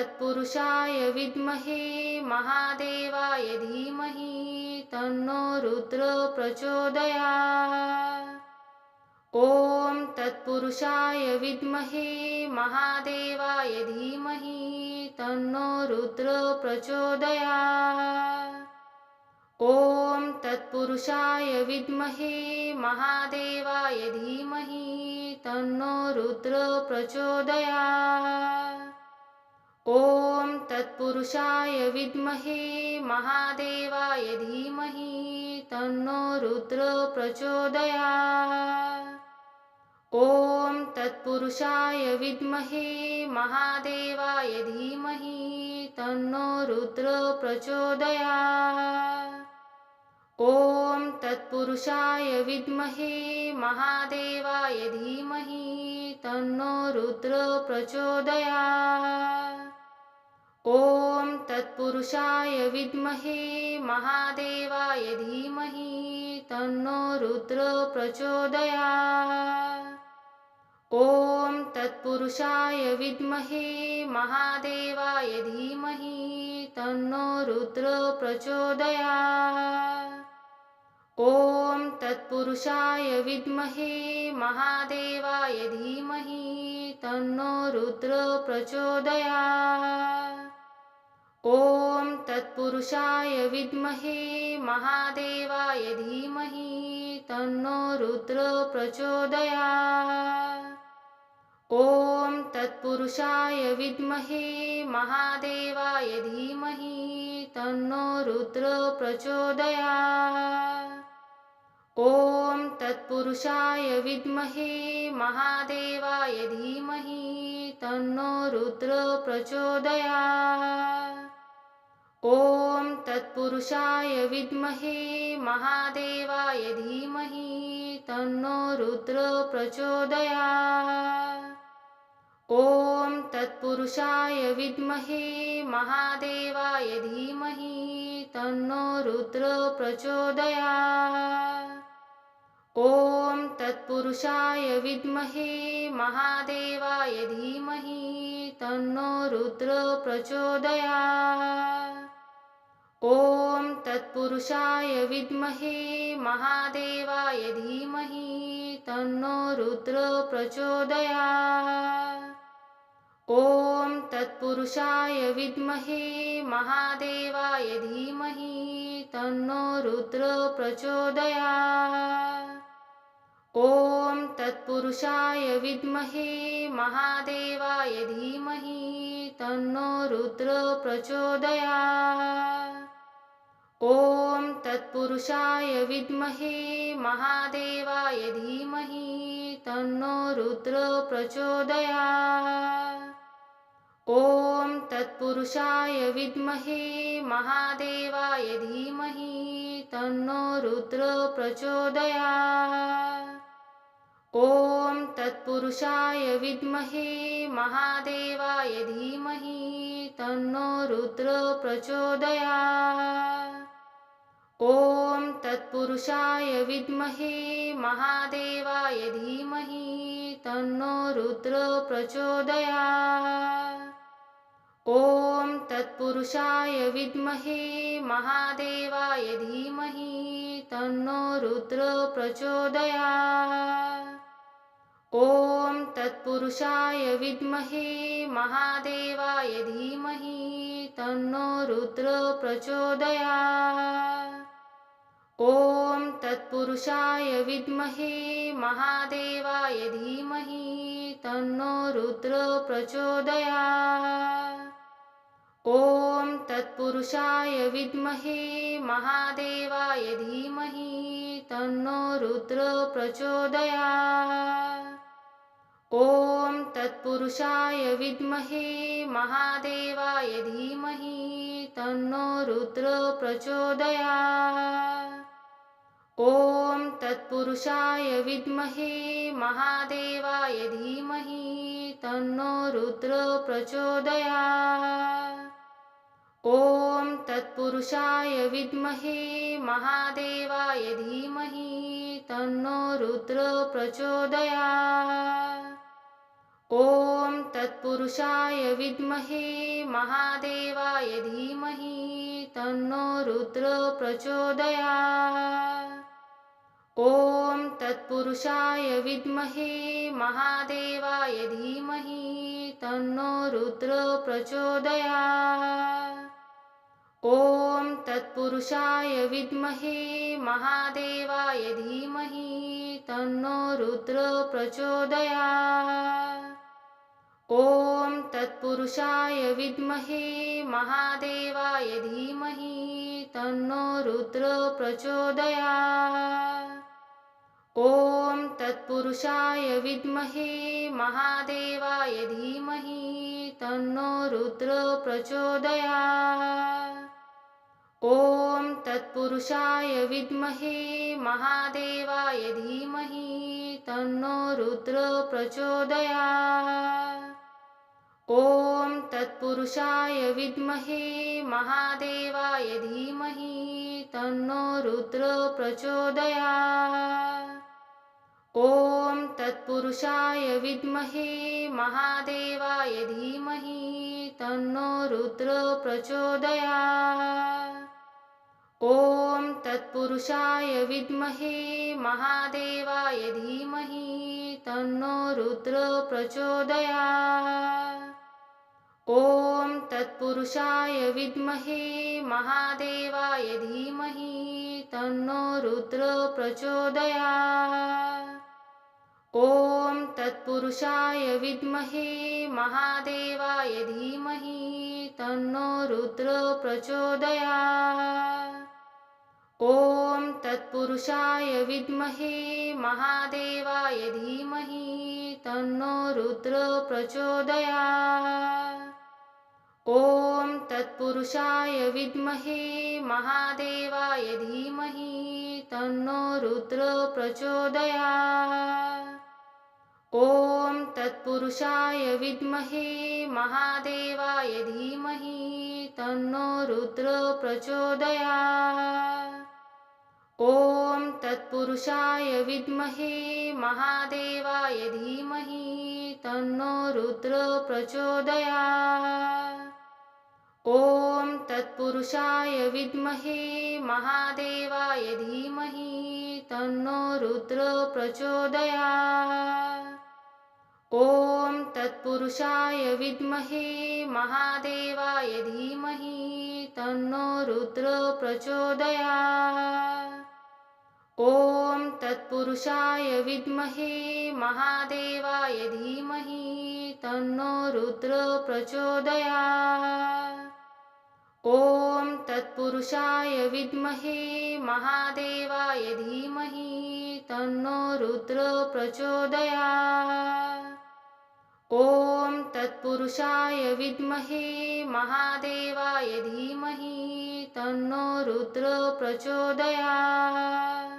तत्पुरुषाय विद्महे महादेवाय धीमहि तन्नो रुद्र प्रचोदयात्। ॐ तत्पुरुषाय विद्महे महादेवाय धीमहि तन्नो रुद्र प्रचोदयात्। ॐ तत्पुरुषाय विद्महे महादेवाय धीमहि तन्नो रुद्र प्रचोदयात्। ॐ तत्पुरुषाय विद्महे महादेवाय धीमहि तन्नो रुद्र प्रचोदयात्। ॐ तत्पुरुषाय विद्महे महादेवाय धीमहि तन्नो रुद्र प्रचोदयात्। ॐ तत्पुरुषाय विद्महे महादेवाय धीमहि तन्नो रुद्र प्रचोदयात्। ॐ तत्पुरुषाय विद्महे महादेवाय धीमहि तन्नो रुद्र प्रचोदयात्। ॐ तत्पुरुषाय विद्महे महादेवाय धीमहि तन्नो रुद्र प्रचोदयात्। ॐ तत्पुरुषाय विद्महे महादेवाय धीमहि तन्नो रुद्र प्रचोदयात्। ॐ तत्पुरुषाय विद्महे महादेवाय धीमहि तन्नो रुद्र प्रचोदयात्। ॐ तत्पुरुषाय विद्महे महादेवाय धीमहि तन्नो रुद्र प्रचोदयात्। ॐ तत्पुरुषाय विद्महे महादेवाय धीमहि तन्नो रुद्र प्रचोदयात्। ॐ तत्पुरुषाय विद्महे महादेवाय धीमहि तन्नो रुद्र प्रचोदयात्। ॐ तत्पुरुषाय विद्महे महादेवाय धीमहि तन्नो रुद्र प्रचोदयात्। ॐ तत्पुरुषाय विद्महे महादेवाय धीमहि तन्नो रुद्र प्रचोदयात्। ॐ तत्पुरुषाय विद्महे महादेवाय धीमहि तन्नो रुद्र प्रचोदयात्। ॐ तत्पुरुषाय विद्महे महादेवाय धीमहि तन्नो रुद्र प्रचोदयात्। ॐ तत्पुरुषाय विद्महे महादेवाय धीमहि तन्नो रुद्र प्रचोदयात्। ॐ तत्पुरुषाय विद्महे महादेवाय धीमहि तन्नो रुद्र प्रचोदयात्। ॐ तत्पुरुषाय विद्महे महादेवाय धीमहि तन्नो रुद्र प्रचोदयात्। ॐ तत्पुरुषाय विद्महे महादेवाय धीमहि तन्नो रुद्र प्रचोदयात्। ॐ तत्पुरुषाय विद्महे महादेवाय धीमहि तन्नो रुद्र प्रचोदयात्। ॐ तत्पुरुषाय विद्महे महादेवाय धीमहि तन्नो रुद्र प्रचोदयात्। ॐ तत्पुरुषाय विद्महे महादेवाय धीमहि तन्नो रुद्र प्रचोदयात्। ॐ तत्पुरुषाय विद्महे महादेवाय धीमहि तन्नो रुद्र प्रचोदयात्। ॐ तत्पुरुषाय विद्महे महादेवाय धीमहि तन्नो रुद्र प्रचोदयात्। ॐ तत्पुरुषाय विद्महे महादेवाय धीमहि तन्नो रुद्र प्रचोदयात्। ॐ तत्पुरुषाय विद्महे महादेवाय धीमहि तन्नो रुद्र प्रचोदयात्। ॐ तत्पुरुषाय विद्महे महादेवाय धीमहि तन्नो रुद्र प्रचोदयात्। ॐ तत्पुरुषाय विद्महे महादेवाय धीमहि तन्नो रुद्र प्रचोदयात्। ॐ तत्पुरुषाय विद्महे महादेवाय धीमहि तन्नो रुद्र प्रचोदयात्। ॐ तत्पुरुषाय विद्महे महादेवाय धीमहि तन्नो रुद्र प्रचोदयात्। ॐ तत्पुरुषाय विद्महे महादेवाय धीमहि तन्नो रुद्र प्रचोदयात्। ॐ तत्पुरुषाय विद्महे महादेवाय धीमहि तन्नो रुद्र प्रचोदयात्। ॐ तत्पुरुषाय विद्महे महादेवाय धीमहि तन्नो रुद्र प्रचोदयात्। ॐ तत्पुरुषाय विद्महे महादेवाय धीमहि तन्नो रुद्र प्रचोदयात्। ॐ तत्पुरुषाय विद्महे महादेवाय धीमहि तन्नो रुद्र प्रचोदयात्। ॐ तत्पुरुषाय विद्महे महादेवाय धीमहि तन्नो रुद्र प्रचोदयात्। ॐ तत्पुरुषाय विद्महे महादेवाय धीमहि तन्नो रुद्र प्रचोदयात्। ॐ तत्पुरुषाय विद्महे महादेवाय धीमहि तन्नो रुद्र प्रचोदयात्। ॐ तत्पुरुषाय विद्महे महादेवाय धीमहि तन्नो रुद्र प्रचोदयात्। ॐ तत्पुरुषाय विद्महे महादेवाय धीमहि तन्नो रुद्र प्रचोदयात्। ॐ तत्पुरुषाय विद्महे महादेवाय धीमहि तन्नो रुद्र प्रचोदयात्। ॐ तत्पुरुषाय विद्महे महादेवाय धीमहि तन्नो रुद्र प्रचोदयात्। ॐ तत्पुरुषाय विद्महे महादेवाय धीमहि तन्नो रुद्र प्रचोदयात्। ॐ तत्पुरुषाय विद्महे महादेवाय धीमहि तन्नो रुद्र प्रचोदयात्। ॐ तत्पुरुषाय विद्महे महादेवाय धीमहि तन्नो रुद्र प्रचोदयात्। ॐ तत्पुरुषाय विद्महे महादेवाय धीमहि तन्नो रुद्र प्रचोदयात्। ॐ तत्पुरुषाय विद्महे महादेवाय धीमहि तन्नो रुद्र प्रचोदयात्।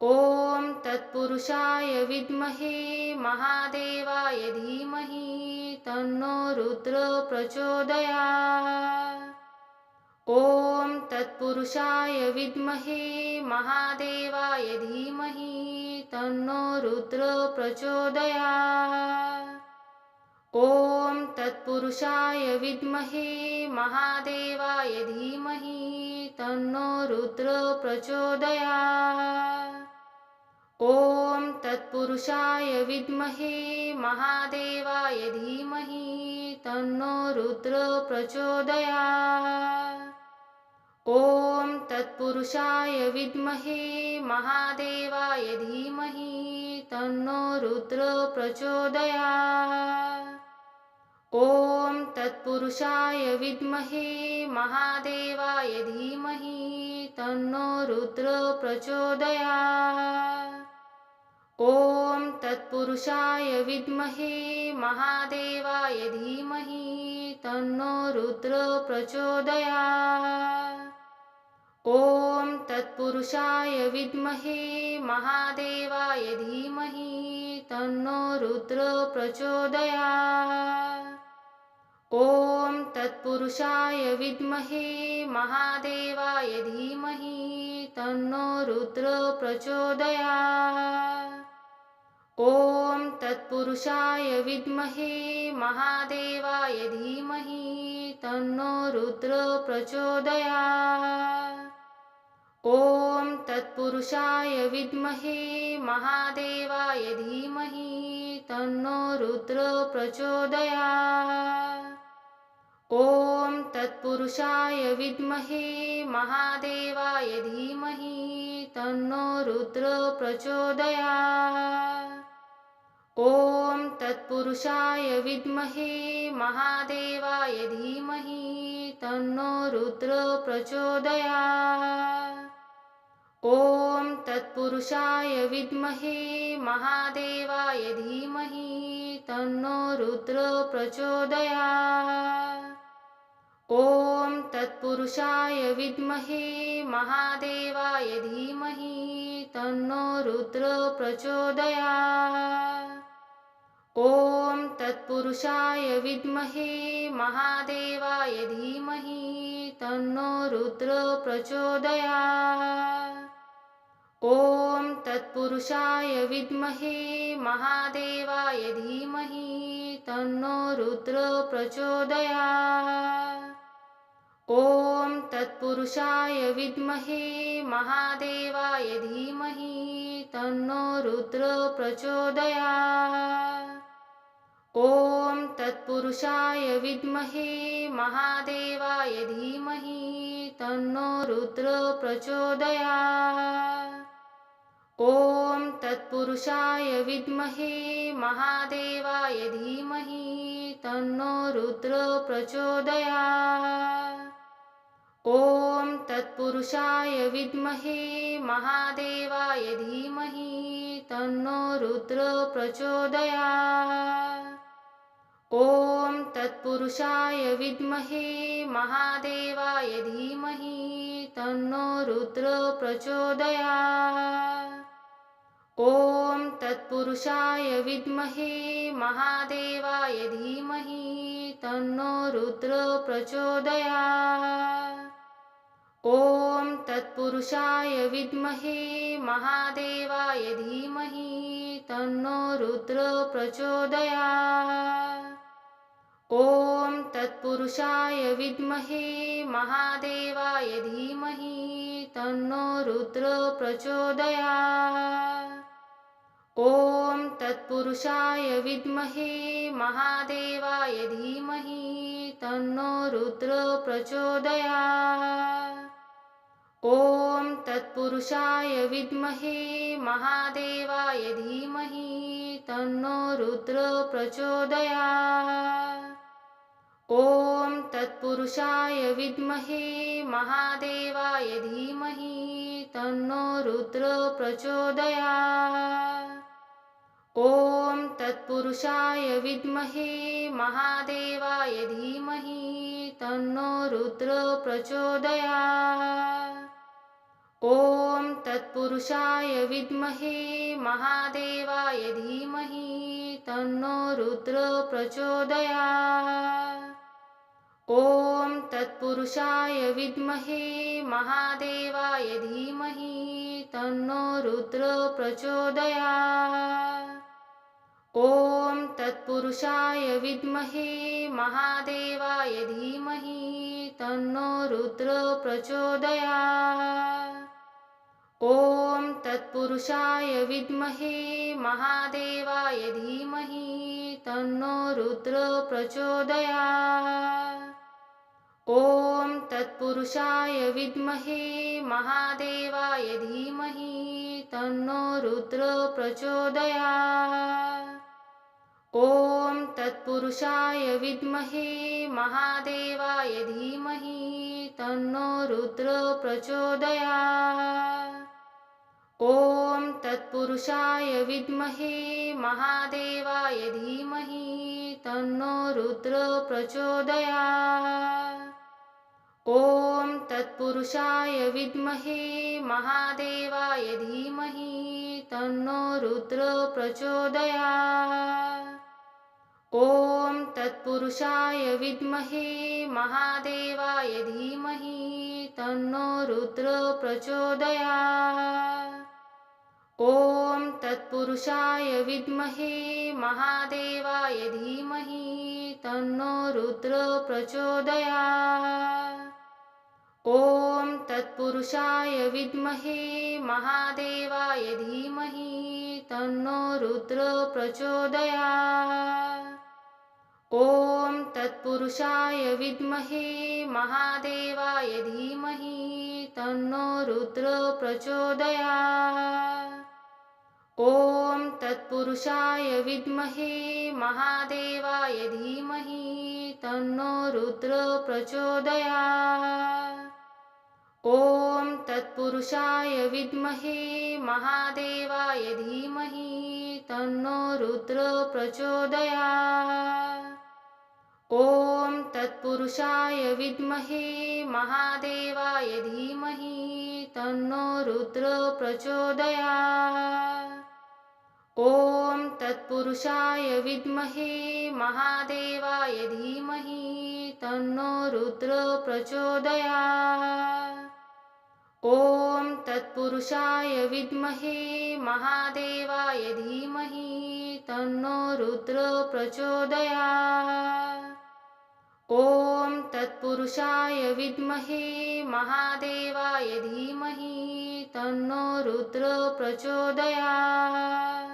ॐ तत्पुरुषाय विद्महे महादेवाय धीमहि तन्नो रुद्र प्रचोदयात्। ॐ तत्पुरुषाय विद्महे महादेवाय धीमहि तन्नो रुद्र प्रचोदयात्। ॐ तत्पुरुषाय विद्महे महादेवाय धीमहि तन्नो रुद्र प्रचोदयात्। ॐ तत्पुरुषाय विद्महे महादेवाय धीमहि तन्नो रुद्र प्रचोदयात्। ॐ तत्पुरुषाय विद्महे महादेवाय धीमहि तन्नो रुद्र प्रचोदयात्। ॐ तत्पुरुषाय विद्महे महादेवाय धीमहि तन्नो रुद्र प्रचोदयात्। ॐ तत्पुरुषाय विद्महे महादेवाय धीमहि तन्नो रुद्र प्रचोदयात्। ॐ तत्पुरुषाय विद्महे महादेवाय धीमहि तन्नो रुद्र प्रचोदयात्। ॐ तत्पुरुषाय विद्महे महादेवाय धीमहि तन्नो रुद्र प्रचोदयात्। ॐ तत्पुरुषाय विद्महे महादेवाय धीमहि तन्नो रुद्र प्रचोदयात्। ॐ तत्पुरुषाय विद्महे महादेवाय धीमहि तन्नो रुद्र प्रचोदयात्। ॐ तत्पुरुषाय विद्महे महादेवाय धीमहि तन्नो रुद्र प्रचोदयात्। ॐ तत्पुरुषाय विद्महे महादेवाय धीमहि तन्नो रुद्र प्रचोदयात्। ॐ तत्पुरुषाय विद्महे महादेवाय धीमहि तन्नो रुद्र प्रचोदयात्। ॐ तत्पुरुषाय विद्महे महादेवाय धीमहि तन्नो रुद्र प्रचोदयात्। ॐ तत्पुरुषाय विद्महे महादेवाय धीमहि तन्नो रुद्र प्रचोदयात्। ॐ तत्पुरुषाय विद्महे महादेवाय धीमहि तन्नो रुद्र प्रचोदयात्। ॐ तत्पुरुषाय विद्महे महादेवाय धीमहि तन्नो रुद्र प्रचोदयात्। ॐ तत्पुरुषाय विद्महे महादेवाय धीमहि तन्नो रुद्र प्रचोदयात्। ॐ तत्पुरुषाय विद्महे महादेवाय धीमहि तन्नो रुद्र प्रचोदयात्। ॐ तत्पुरुषाय विद्महे महादेवाय धीमहि तन्नो रुद्र प्रचोदयात्। ॐ तत्पुरुषाय विद्महे महादेवाय धीमहि तन्नो रुद्र प्रचोदयात्। ॐ तत्पुरुषाय विद्महे महादेवाय धीमहि तन्नो रुद्र प्रचोदयात्। ॐ तत्पुरुषाय विद्महे महादेवाय धीमहि तन्नो रुद्र प्रचोदयात्। ॐ तत्पुरुषाय विद्महे महादेवाय धीमहि तन्नो रुद्र प्रचोदयात्। ॐ तत्पुरुषाय विद्महे महादेवाय धीमहि तन्नो रुद्र प्रचोदयात्। ॐ तत्पुरुषाय विद्महे महादेवाय धीमहि तन्नो रुद्र प्रचोदयात्। ॐ तत्पुरुषाय विद्महे महादेवाय धीमहि तन्नो रुद्र प्रचोदयात्। ॐ तत्पुरुषाय विद्महे महादेवाय धीमहि तन्नो रुद्र प्रचोदयात्। ॐ तत्पुरुषाय विद्महे महादेवाय धीमहि तन्नो रुद्र प्रचोदयात्। ॐ तत्पुरुषाय विद्महे महादेवाय धीमहि तन्नो रुद्र प्रचोदयात्। ॐ तत्पुरुषाय विद्महे महादेवाय धीमहि तन्नो रुद्र प्रचोदयात्। ॐ तत्पुरुषाय विद्महे महादेवाय धीमहि तन्नो रुद्र प्रचोदयात्। ॐ तत्पुरुषाय विद्महे महादेवाय धीमहि तन्नो रुद्र प्रचोदयात्। ॐ तत्पुरुषाय विद्महे महादेवाय धीमहि तन्नो रुद्र प्रचोदयात्। ॐ तत्पुरुषाय विद्महे महादेवाय धीमहि तन्नो रुद्र प्रचोदयात्। ॐ तत्पुरुषाय विद्महे महादेवाय धीमहि तन्नो रुद्र प्रचोदयात्। ॐ तत्पुरुषाय विद्महे महादेवाय धीमहि तन्नो रुद्र प्रचोदयात्। ॐ तत्पुरुषाय विद्महे महादेवाय धीमहि तन्नो रुद्र प्रचोदयात्। ॐ तत्पुरुषाय विद्महे महादेवाय धीमहि तन्नो रुद्र प्रचोदयात्। ॐ तत्पुरुषाय विद्महे महादेवाय धीमहि तन्नो रुद्र प्रचोदयात्। ॐ तत्पुरुषाय विद्महे महादेवाय धीमहि तन्नो रुद्र प्रचोदयात्। ॐ तत्पुरुषाय विद्महे महादेवाय धीमहि तन्नो रुद्र प्रचोदयात्। ॐ तत्पुरुषाय विद्महे महादेवाय धीमहि तन्नो रुद्र प्रचोदयात्। ॐ तत्पुरुषाय विद्महे महादेवाय धीमहि तन्नो रुद्र प्रचोदयात्। ॐ तत्पुरुषाय विद्महे महादेवाय धीमहि तन्नो रुद्र प्रचोदयात्। ॐ तत्पुरुषाय विद्महे महादेवाय धीमहि तन्नो रुद्र प्रचोदयात्।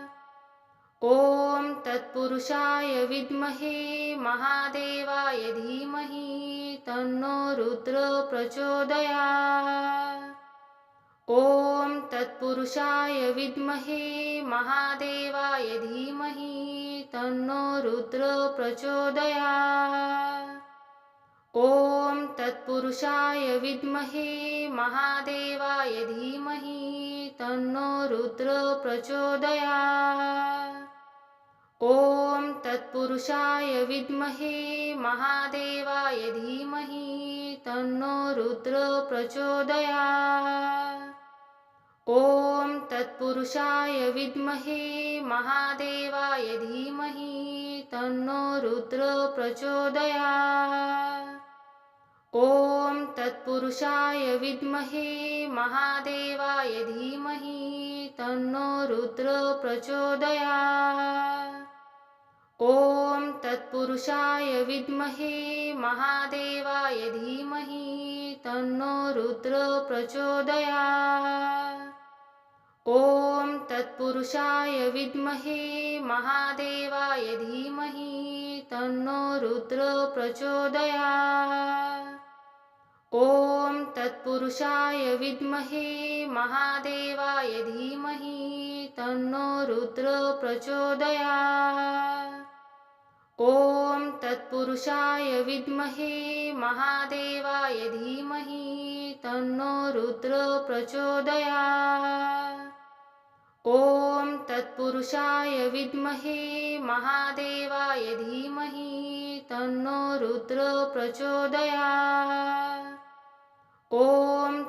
ॐ तत्पुरुषाय विद्महे महादेवाय धीमहि तन्नो रुद्र प्रचोदयात्। ॐ तत्पुरुषाय विद्महे महादेवाय धीमहि तन्नो रुद्र प्रचोदयात्। ॐ तत्पुरुषाय विद्महे महादेवाय धीमहि तन्नो रुद्र प्रचोदयात्। ॐ तत्पुरुषाय विद्महे महादेवाय धीमहि तन्नो रुद्र प्रचोदयात्। ॐ तत्पुरुषाय विद्महे महादेवाय धीमहि तन्नो रुद्र प्रचोदयात्। ॐ तत्पुरुषाय विद्महे महादेवाय धीमहि तन्नो रुद्र प्रचोदयात्। ॐ तत्पुरुषाय विद्महे महादेवाय धीमहि तन्नो रुद्र प्रचोदयात्। ॐ तत्पुरुषाय विद्महे महादेवाय धीमहि तन्नो रुद्र प्रचोदयात्। ॐ तत्पुरुषाय विद्महे महादेवाय धीमहि तन्नो रुद्र प्रचोदयात्। ॐ तत्पुरुषाय विद्महे महादेवाय धीमहि तन्नो रुद्र प्रचोदयात्। ॐ तत्पुरुषाय विद्महे महादेवाय धीमहि तन्नो रुद्र प्रचोदयात्। ॐ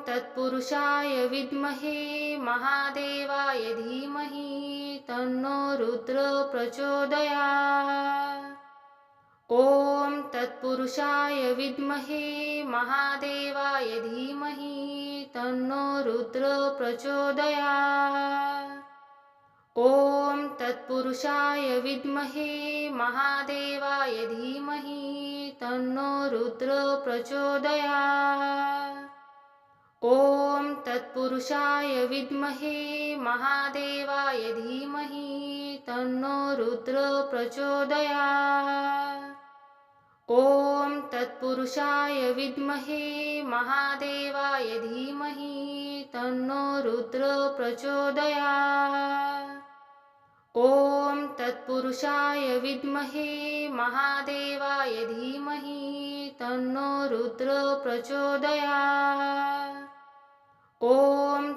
तत्पुरुषाय विद्महे महादेवाय धीमहि तन्नो रुद्र प्रचोदयात्। ॐ तत्पुरुषाय विद्महे महादेवाय धीमहि तन्नो रुद्र प्रचोदयात्। ॐ तत्पुरुषाय विद्महे महादेवाय धीमहि तन्नो रुद्र प्रचोदयात्। ॐ तत्पुरुषाय विद्महे महादेवाय धीमहि तन्नो रुद्र प्रचोदयात्। ॐ तत्पुरुषाय विद्महे महादेवाय धीमहि तन्नो रुद्र प्रचोदयात्। ॐ तत्पुरुषाय विद्महे महादेवाय धीमहि तन्नो रुद्र प्रचोदयात्। ॐ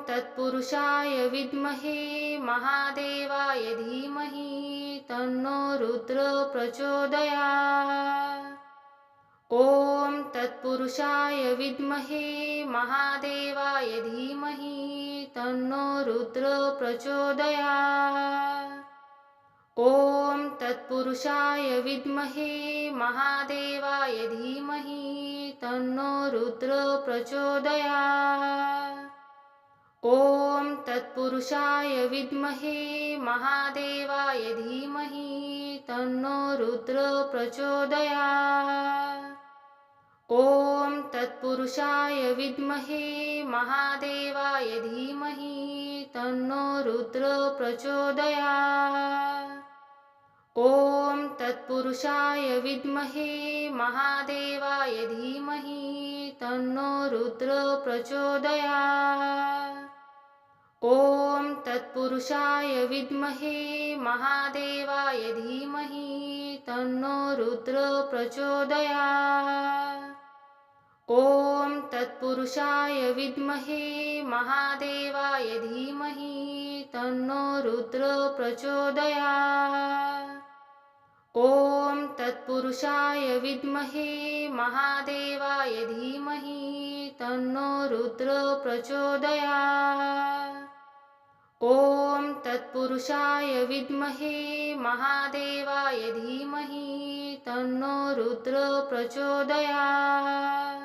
तत्पुरुषाय विद्महे महादेवाय धीमहि तन्नो रुद्र प्रचोदयात्। ॐ तत्पुरुषाय विद्महे महादेवाय धीमहि तन्नो रुद्र प्रचोदयात्। ॐ तत्पुरुषाय विद्महे महादेवाय धीमहि तन्नो रुद्र प्रचोदयात्। ॐ तत्पुरुषाय विद्महे महादेवाय धीमहि तन्नो रुद्र प्रचोदयात्। ॐ तत्पुरुषाय विद्महे महादेवाय धीमहि तन्नो रुद्र प्रचोदयात्। ॐ तत्पुरुषाय विद्महे महादेवाय धीमहि तन्नो रुद्र प्रचोदयात्। ॐ तत्पुरुषाय विद्महे महादेवाय धीमहि तन्नो रुद्र प्रचोदयात्। ॐ तत्पुरुषाय विद्महे महादेवाय धीमहि तन्नो रुद्र प्रचोदयात्। ॐ तत्पुरुषाय विद्महे महादेवाय धीमहि तन्नो रुद्र प्रचोदयात्। ॐ तत्पुरुषाय विद्महे महादेवाय धीमहि तन्नो रुद्र प्रचोदयात्।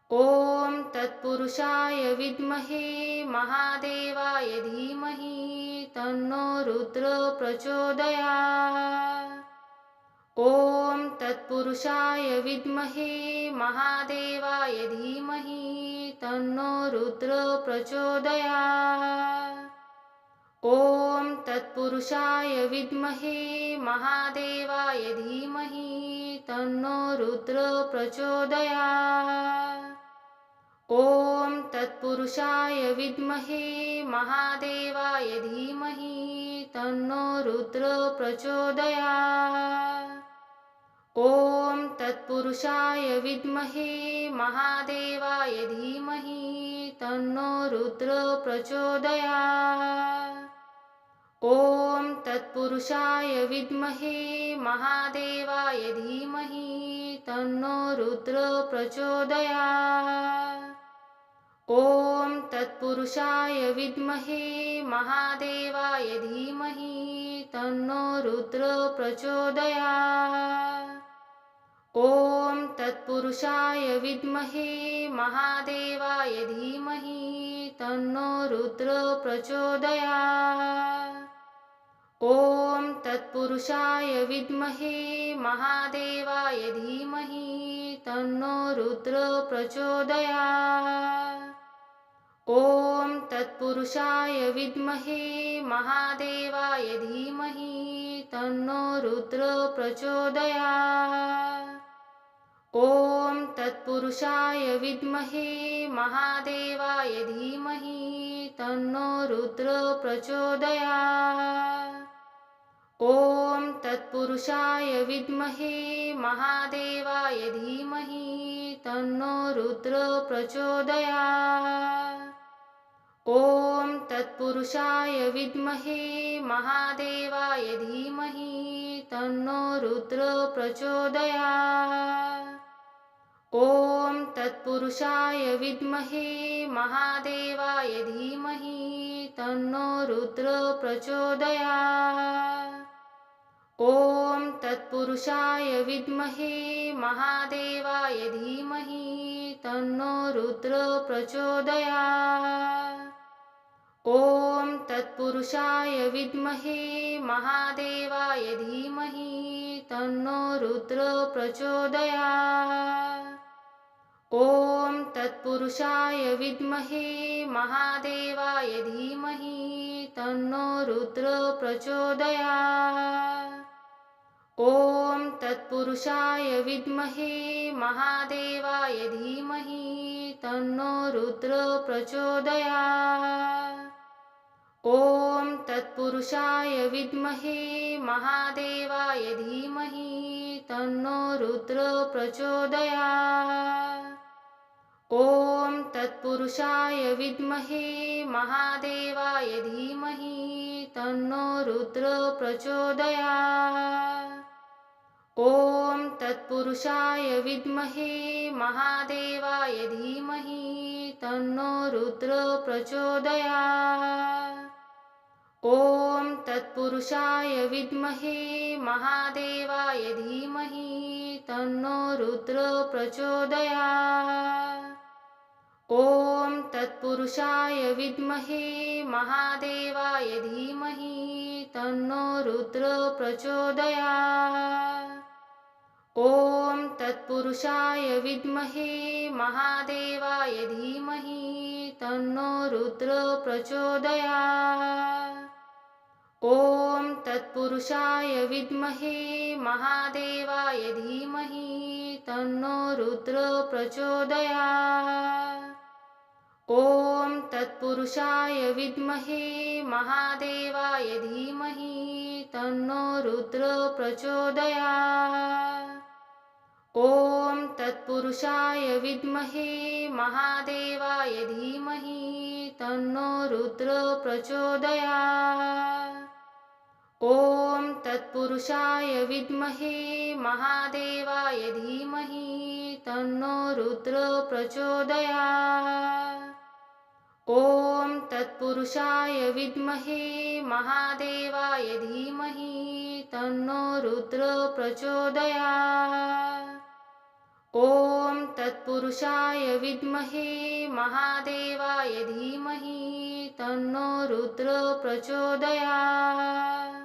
ॐ तत्पुरुषाय विद्महे महादेवाय धीमहि तन्नो रुद्र प्रचोदयात्। ॐ तत्पुरुषाय विद्महे महादेवाय धीमहि तन्नो रुद्र प्रचोदयात्। ॐ तत्पुरुषाय विद्महे महादेवाय धीमहि तन्नो रुद्र प्रचोदयात्। ॐ तत्पुरुषाय विद्महे महादेवाय धीमहि तन्नो रुद्र प्रचोदयात्। ॐ तत्पुरुषाय विद्महे महादेवाय धीमहि तन्नो रुद्र प्रचोदयात्। ॐ तत्पुरुषाय विद्महे महादेवाय धीमहि तन्नो रुद्र प्रचोदयात्। ॐ तत्पुरुषाय विद्महे महादेवाय धीमहि तन्नो रुद्र प्रचोदयात्। ॐ तत्पुरुषाय विद्महे महादेवाय धीमहि तन्नो रुद्र प्रचोदयात्। ॐ तत्पुरुषाय विद्महे महादेवाय धीमहि तन्नो रुद्र प्रचोदयात्। ॐ तत्पुरुषाय विद्महे महादेवाय धीमहि तन्नो रुद्र प्रचोदयात्। ॐ तत्पुरुषाय विद्महे महादेवाय धीमहि तन्नो रुद्र प्रचोदयात्। ॐ तत्पुरुषाय विद्महे महादेवाय धीमहि तन्नो रुद्र प्रचोदयात्। ॐ तत्पुरुषाय विद्महे महादेवाय धीमहि तन्नो रुद्र प्रचोदयात्। ॐ तत्पुरुषाय विद्महे महादेवाय धीमहि तन्नो रुद्र प्रचोदयात्। ॐ तत्पुरुषाय विद्महे महादेवाय धीमहि तन्नो रुद्र प्रचोदयात्। ॐ तत्पुरुषाय विद्महे महादेवाय धीमहि तन्नो रुद्र प्रचोदयात्। ॐ तत्पुरुषाय विद्महे महादेवाय धीमहि तन्नो रुद्र प्रचोदयात्। ॐ तत्पुरुषाय विद्महे महादेवाय धीमहि तन्नो रुद्र प्रचोदयात्। ॐ तत्पुरुषाय विद्महे महादेवाय धीमहि तन्नो रुद्र प्रचोदयात्। ॐ तत्पुरुषाय विद्महे महादेवाय धीमहि तन्नो रुद्र प्रचोदयात्। ॐ तत्पुरुषाय विद्महे महादेवाय धीमहि तन्नो रुद्र प्रचोदयात्। ॐ तत्पुरुषाय विद्महे महादेवाय धीमहि तन्नो रुद्र प्रचोदयात्। ॐ तत्पुरुषाय विद्महे महादेवाय धीमहि तन्नो रुद्र प्रचोदयात्। ॐ तत्पुरुषाय विद्महे महादेवाय धीमहि तन्नो रुद्र प्रचोदयात्। ॐ तत्पुरुषाय विद्महे महादेवाय धीमहि तन्नो रुद्र प्रचोदयात्। ॐ तत्पुरुषाय विद्महे महादेवाय धीमहि तन्नो रुद्र प्रचोदयात्। ॐ तत्पुरुषाय विद्महे महादेवाय धीमहि तन्नो रुद्र प्रचोदयात्। ॐ तत्पुरुषाय विद्महे महादेवाय धीमहि तन्नो रुद्र प्रचोदयात्। ॐ तत्पुरुषाय विद्महे महादेवाय धीमहि तन्नो रुद्र प्रचोदयात्। ॐ तत्पुरुषाय विद्महे महादेवाय धीमहि तन्नो रुद्र प्रचोदयात्।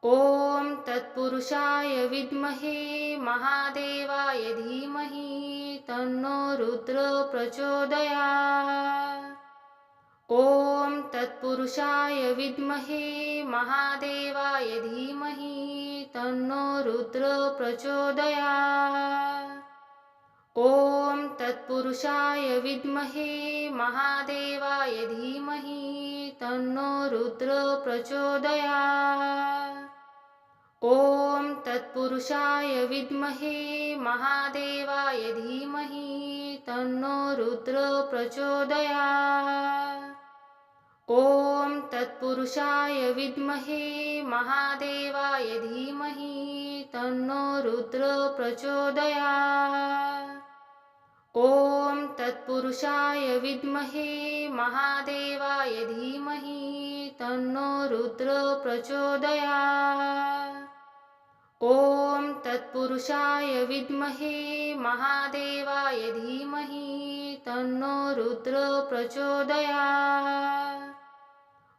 ॐ तत्पुरुषाय विद्महे महादेवाय धीमहि तन्नो रुद्र प्रचोदयात्। ॐ तत्पुरुषाय विद्महे महादेवाय धीमहि तन्नो रुद्र प्रचोदयात्। ॐ तत्पुरुषाय विद्महे महादेवाय धीमहि तन्नो रुद्र प्रचोदयात्। ॐ तत्पुरुषाय विद्महे महादेवाय धीमहि तन्नो रुद्र प्रचोदयात्। ॐ तत्पुरुषाय विद्महे महादेवाय धीमहि तन्नो रुद्र प्रचोदयात्। ॐ तत्पुरुषाय विद्महे महादेवाय धीमहि तन्नो रुद्र प्रचोदयात्। ॐ तत्पुरुषाय विद्महे महादेवाय धीमहि तन्नो रुद्र प्रचोदयात्।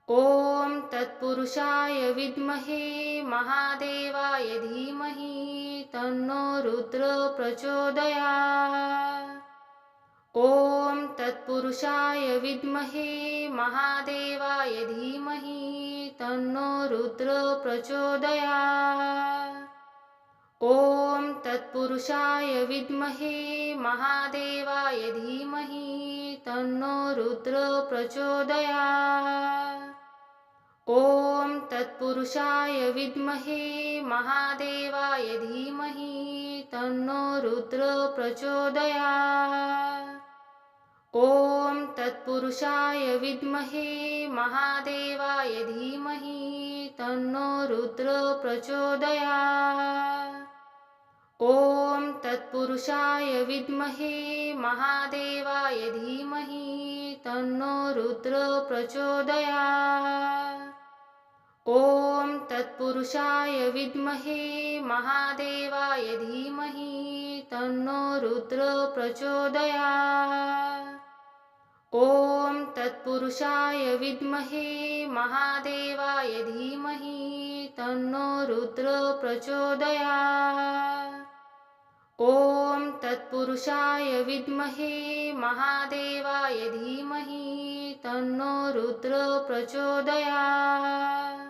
ॐ तत्पुरुषाय विद्महे महादेवाय धीमहि तन्नो रुद्र प्रचोदयात्। ॐ तत्पुरुषाय विद्महे महादेवाय धीमहि तन्नो रुद्र प्रचोदयात्। ॐ तत्पुरुषाय विद्महे महादेवाय धीमहि तन्नो रुद्र प्रचोदयात्। ॐ तत्पुरुषाय विद्महे महादेवाय धीमहि तन्नो रुद्र प्रचोदयात्। ॐ तत्पुरुषाय विद्महे महादेवाय धीमहि तन्नो रुद्र प्रचोदयात्। ॐ तत्पुरुषाय विद्महे महादेवाय धीमहि तन्नो रुद्र प्रचोदयात्। ॐ तत्पुरुषाय विद्महे महादेवाय धीमहि तन्नो रुद्र प्रचोदयात्। ॐ तत्पुरुषाय विद्महे महादेवाय धीमहि तन्नो रुद्र प्रचोदयात्। ॐ तत्पुरुषाय विद्महे महादेवाय धीमहि तन्नो रुद्र प्रचोदयात्।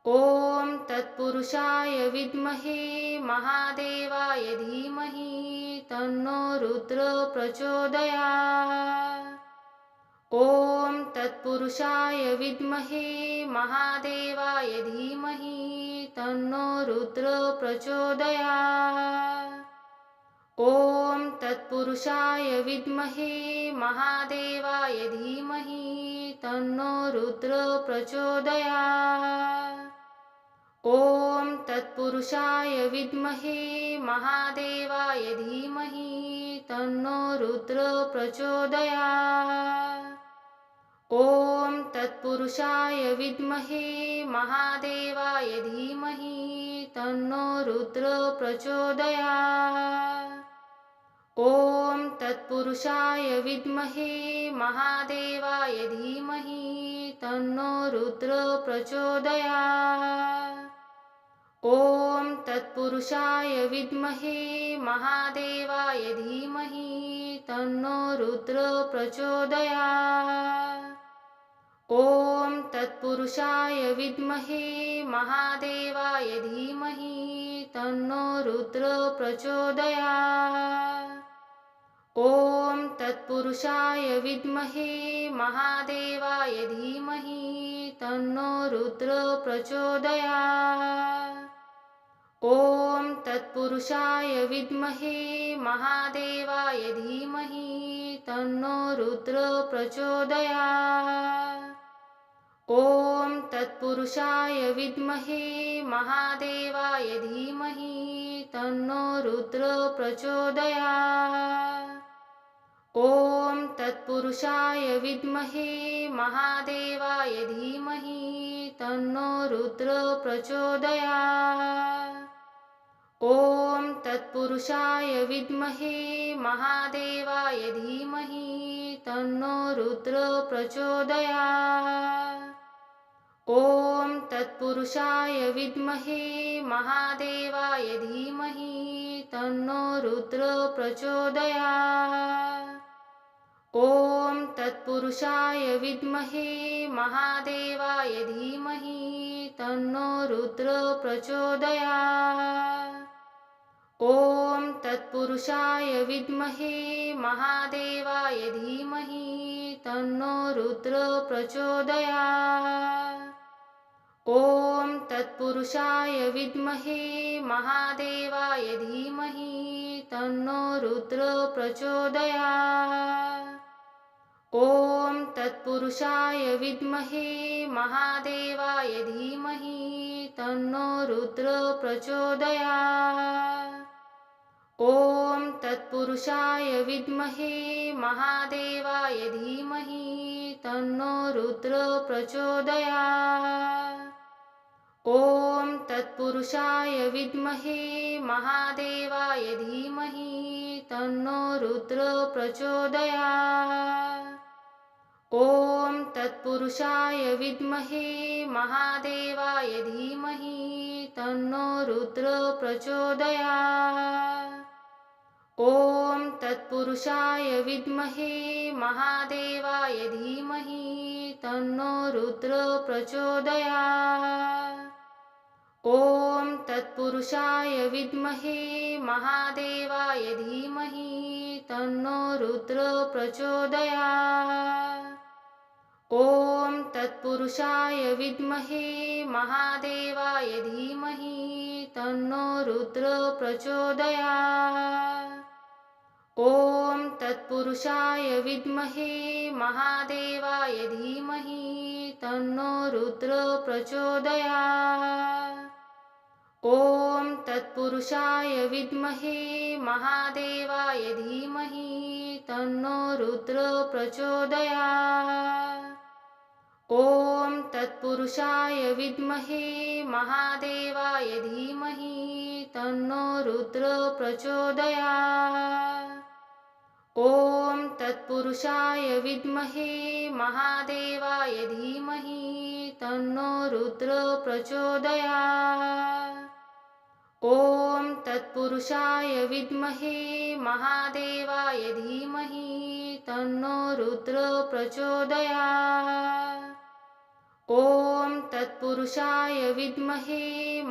ॐ तत्पुरुषाय विद्महे महादेवाय धीमहि तन्नो रुद्र प्रचोदयात्। ॐ तत्पुरुषाय विद्महे महादेवाय धीमहि तन्नो रुद्र प्रचोदयात्। ॐ तत्पुरुषाय विद्महे महादेवाय धीमहि तन्नो रुद्र प्रचोदयात्। ॐ तत्पुरुषाय विद्महे महादेवाय धीमहि तन्नो रुद्र प्रचोदयात्। ॐ तत्पुरुषाय विद्महे महादेवाय धीमहि तन्नो रुद्र प्रचोदयात्। ॐ तत्पुरुषाय विद्महे महादेवाय धीमहि तन्नो रुद्र प्रचोदयात्। ॐ तत्पुरुषाय विद्महे महादेवाय धीमहि तन्नो रुद्र प्रचोदयात्। ॐ तत्पुरुषाय विद्महे महादेवाय धीमहि तन्नो रुद्र प्रचोदयात्। ॐ तत्पुरुषाय विद्महे महादेवाय धीमहि तन्नो रुद्र प्रचोदयात्। ॐ तत्पुरुषाय विद्महे महादेवाय धीमहि तन्नो रुद्र प्रचोदयात्। ॐ तत्पुरुषाय विद्महे महादेवाय धीमहि तन्नो रुद्र प्रचोदयात्। ॐ तत्पुरुषाय विद्महे महादेवाय धीमहि तन्नो रुद्र प्रचोदयात्। ॐ तत्पुरुषाय विद्महे महादेवाय धीमहि तन्नो रुद्र प्रचोदयात्। ॐ तत्पुरुषाय विद्महे महादेवाय धीमहि तन्नो रुद्र प्रचोदयात्। ॐ तत्पुरुषाय विद्महे महादेवाय धीमहि तन्नो रुद्र प्रचोदयात्। ॐ तत्पुरुषाय विद्महे महादेवाय धीमहि तन्नो रुद्र प्रचोदयात्। ॐ तत्पुरुषाय विद्महे महादेवाय धीमहि तन्नो रुद्र प्रचोदयात्। ॐ तत्पुरुषाय विद्महे महादेवाय धीमहि तन्नो रुद्र प्रचोदयात्। ॐ तत्पुरुषाय विद्महे महादेवाय धीमहि तन्नो रुद्र प्रचोदयात्। ॐ तत्पुरुषाय विद्महे महादेवाय धीमहि तन्नो रुद्र प्रचोदयात्। ॐ तत्पुरुषाय विद्महे महादेवाय धीमहि तन्नो रुद्र प्रचोदयात्। ॐ तत्पुरुषाय विद्महे महादेवाय धीमहि तन्नो रुद्र प्रचोदयात्। ॐ तत्पुरुषाय विद्महे महादेवाय धीमहि तन्नो रुद्र प्रचोदयात्। ॐ तत्पुरुषाय विद्महे महादेवाय धीमहि तन्नो रुद्र प्रचोदयात्। ॐ तत्पुरुषाय विद्महे महादेवाय धीमहि तन्नो रुद्र प्रचोदयात्। ॐ तत्पुरुषाय विद्महे महादेवाय धीमहि तन्नो रुद्र प्रचोदयात्। ॐ तत्पुरुषाय विद्महे महादेवाय धीमहि तन्नो रुद्र प्रचोदयात्। ॐ तत्पुरुषाय विद्महे महादेवाय धीमहि तन्नो रुद्र प्रचोदयात्। ॐ तत्पुरुषाय विद्महे महादेवाय धीमहि तन्नो रुद्र प्रचोदयात्। ॐ तत्पुरुषाय विद्महे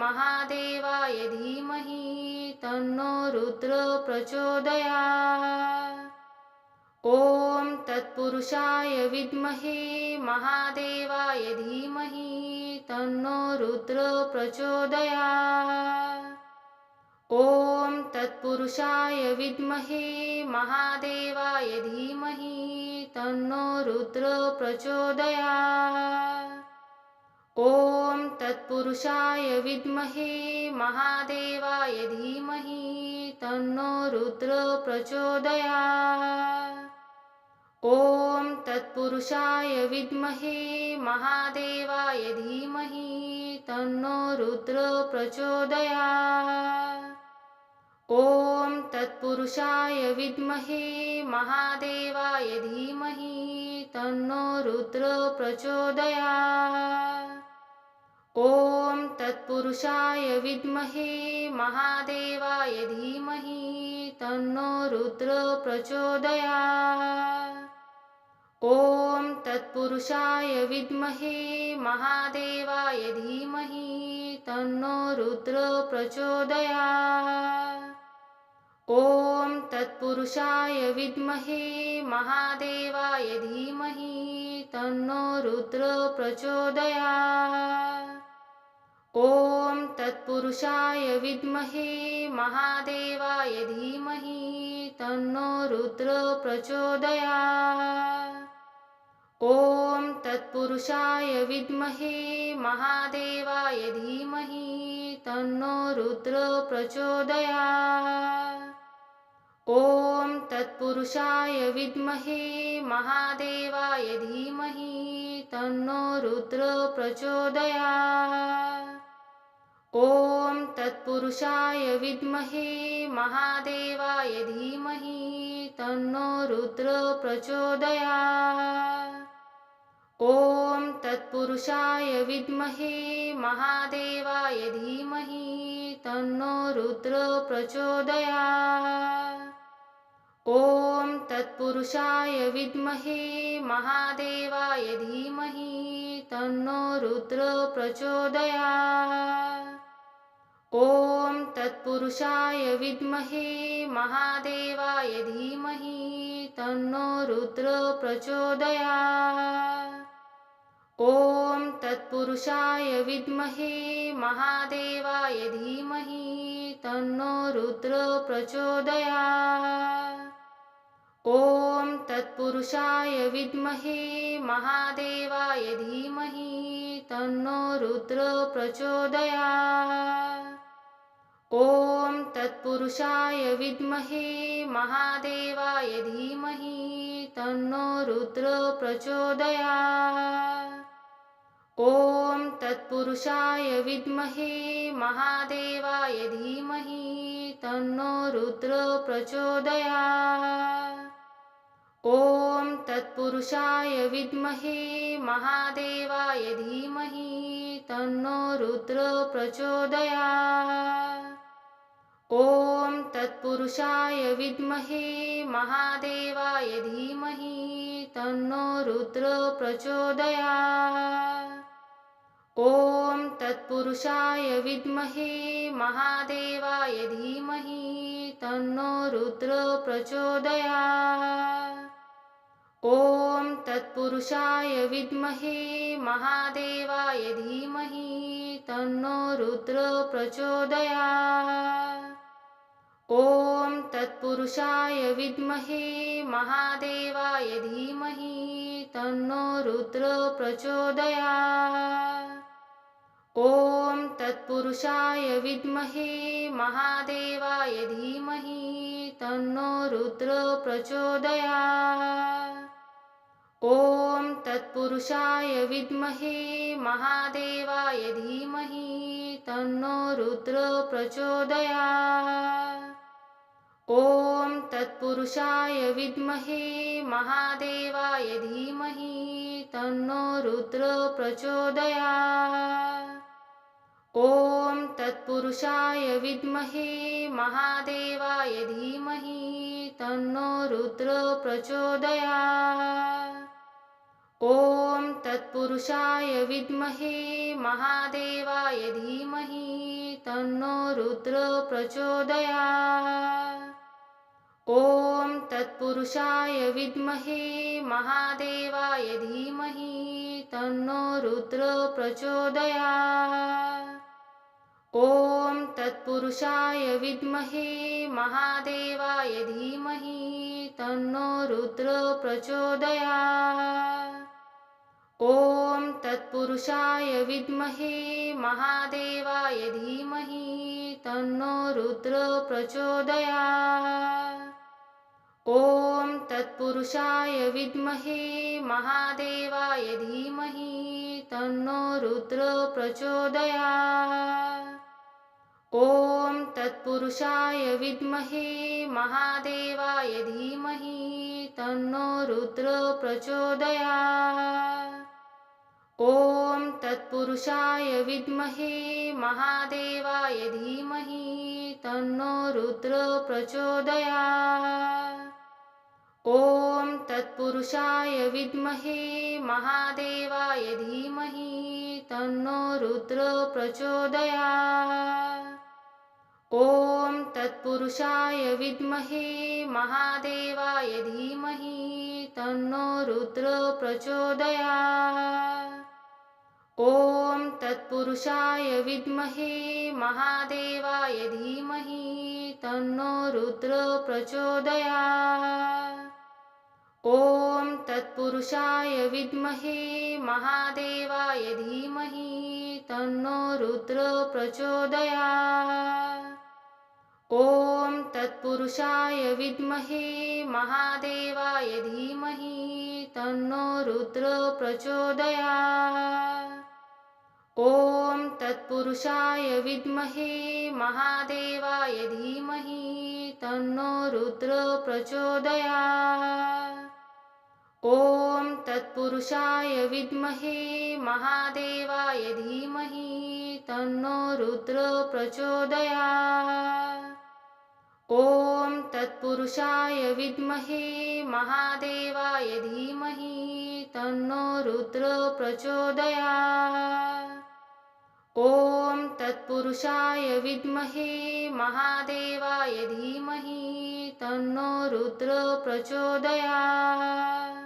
महादेवाय धीमहि तन्नो रुद्र प्रचोदयात्। ॐ तत्पुरुषाय विद्महे महादेवाय धीमहि तन्नो रुद्र प्रचोदयात्। ॐ तत्पुरुषाय विद्महे महादेवाय धीमहि तन्नो रुद्र प्रचोदयात्। ॐ तत्पुरुषाय विद्महे महादेवाय धीमहि तन्नो रुद्र प्रचोदयात्। ॐ तत्पुरुषाय विद्महे महादेवाय धीमहि तन्नो रुद्र प्रचोदयात्। ॐ तत्पुरुषाय विद्महे महादेवाय धीमहि तन्नो रुद्र प्रचोदयात्। ॐ तत्पुरुषाय विद्महे महादेवाय धीमहि तन्नो रुद्र प्रचोदयात्। ॐ तत्पुरुषाय विद्महे महादेवाय धीमहि तन्नो रुद्र प्रचोदयात्। ॐ तत्पुरुषाय विद्महे महादेवाय धीमहि तन्नो रुद्र प्रचोदयात्। ॐ तत्पुरुषाय विद्महे महादेवाय धीमहि तन्नो रुद्र प्रचोदयात्। ॐ तत्पुरुषाय विद्महे महादेवाय धीमहि तन्नो रुद्र प्रचोदयात्। ॐ तत्पुरुषाय विद्महे महादेवाय धीमहि तन्नो रुद्र प्रचोदयात्। ॐ तत्पुरुषाय विद्महे महादेवाय धीमहि तन्नो रुद्र प्रचोदयात्। ॐ तत्पुरुषाय विद्महे महादेवाय धीमहि तन्नो रुद्र प्रचोदयात्। ॐ तत्पुरुषाय विद्महे महादेवाय धीमहि तन्नो रुद्र प्रचोदयात्। ॐ तत्पुरुषाय विद्महे महादेवाय धीमहि तन्नो रुद्र प्रचोदयात्। ॐ तत्पुरुषाय विद्महे महादेवाय धीमहि तन्नो रुद्र प्रचोदयात्। ॐ तत्पुरुषाय विद्महे महादेवाय धीमहि तन्नो रुद्र प्रचोदयात्। ॐ तत्पुरुषाय विद्महे महादेवाय धीमहि तन्नो रुद्र प्रचोदयात्। ॐ तत्पुरुषाय विद्महे महादेवाय धीमहि तन्नो रुद्र प्रचोदयात्। ॐ तत्पुरुषाय विद्महे महादेवाय धीमहि तन्नो रुद्र प्रचोदयात्। ॐ तत्पुरुषाय विद्महे महादेवाय धीमहि तन्नो रुद्र प्रचोदयात्। ॐ तत्पुरुषाय विद्महे महादेवाय धीमहि तन्नो रुद्र प्रचोदयात्। ॐ तत्पुरुषाय विद्महे महादेवाय धीमहि तन्नो रुद्र प्रचोदयात्। ॐ तत्पुरुषाय विद्महे महादेवाय धीमहि तन्नो रुद्र प्रचोदयात्। ॐ तत्पुरुषाय विद्महे महादेवाय धीमहि तन्नो रुद्र प्रचोदयात्। ॐ तत्पुरुषाय विद्महे महादेवाय धीमहि तन्नो रुद्र प्रचोदयात्। ॐ तत्पुरुषाय विद्महे महादेवाय धीमहि तन्नो रुद्र प्रचोदयात्। ॐ तत्पुरुषाय विद्महे महादेवाय धीमहि तन्नो रुद्र प्रचोदयात्। ॐ तत्पुरुषाय विद्महे महादेवाय धीमहि तन्नो रुद्र प्रचोदयात्। ॐ तत्पुरुषाय विद्महे महादेवाय धीमहि तन्नो रुद्र प्रचोदयात्। ॐ तत्पुरुषाय विद्महे महादेवाय धीमहि तन्नो रुद्र प्रचोदयात्। ॐ तत्पुरुषाय विद्महे महादेवाय धीमहि तन्नो रुद्र प्रचोदयात्। ॐ तत्पुरुषाय विद्महे महादेवाय धीमहि तन्नो रुद्र प्रचोदयात्। ॐ तत्पुरुषाय विद्महे महादेवाय धीमहि तन्नो रुद्र प्रचोदयात्। ॐ तत्पुरुषाय विद्महे महादेवाय धीमहि तन्नो रुद्र प्रचोदयात्। ॐ तत्पुरुषाय विद्महे महादेवाय धीमहि तन्नो रुद्र प्रचोदयात्। ॐ तत्पुरुषाय विद्महे महादेवाय धीमहि तन्नो रुद्र प्रचोदयात्। ॐ तत्पुरुषाय विद्महे महादेवाय धीमहि तन्नो रुद्र प्रचोदयात्। ॐ तत्पुरुषाय विद्महे महादेवाय धीमहि तन्नो रुद्र प्रचोदयात्। ॐ तत्पुरुषाय विद्महे महादेवाय धीमहि तन्नो रुद्र प्रचोदयात्। ॐ तत्पुरुषाय विद्महे महादेवाय धीमहि तन्नो रुद्र प्रचोदयात्। ॐ तत्पुरुषाय विद्महे महादेवाय धीमहि तन्नो रुद्र प्रचोदयात्। ॐ तत्पुरुषाय विद्महे महादेवाय धीमहि तन्नो रुद्र प्रचोदयात्। ॐ तत्पुरुषाय विद्महे महादेवाय धीमहि तन्नो रुद्र प्रचोदयात्।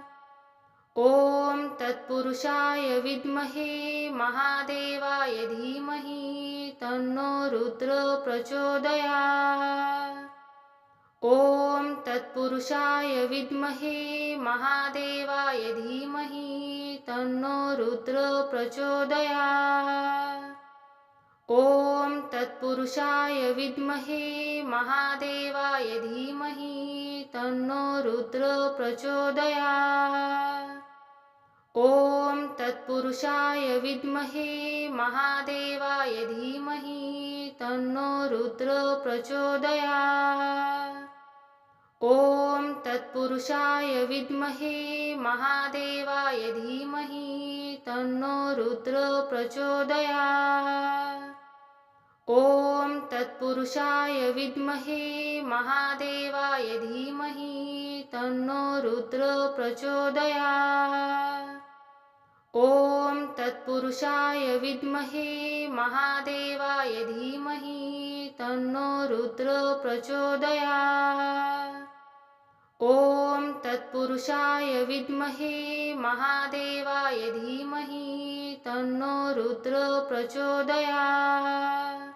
ॐ तत्पुरुषाय विद्महे महादेवाय धीमहि तन्नो रुद्र प्रचोदयात्। ॐ तत्पुरुषाय विद्महे महादेवाय धीमहि तन्नो रुद्र प्रचोदयात्। ॐ तत्पुरुषाय विद्महे महादेवाय धीमहि तन्नो रुद्र प्रचोदयात्। ॐ तत्पुरुषाय विद्महे महादेवाय धीमहि तन्नो रुद्र प्रचोदयात्। ॐ तत्पुरुषाय विद्महे महादेवाय धीमहि तन्नो रुद्र प्रचोदयात्। ॐ तत्पुरुषाय विद्महे महादेवाय धीमहि तन्नो रुद्र प्रचोदयात्। ॐ तत्पुरुषाय विद्महे महादेवाय धीमहि तन्नो रुद्र प्रचोदयात्। ॐ तत्पुरुषाय विद्महे महादेवाय धीमहि तन्नो रुद्र प्रचोदयात्।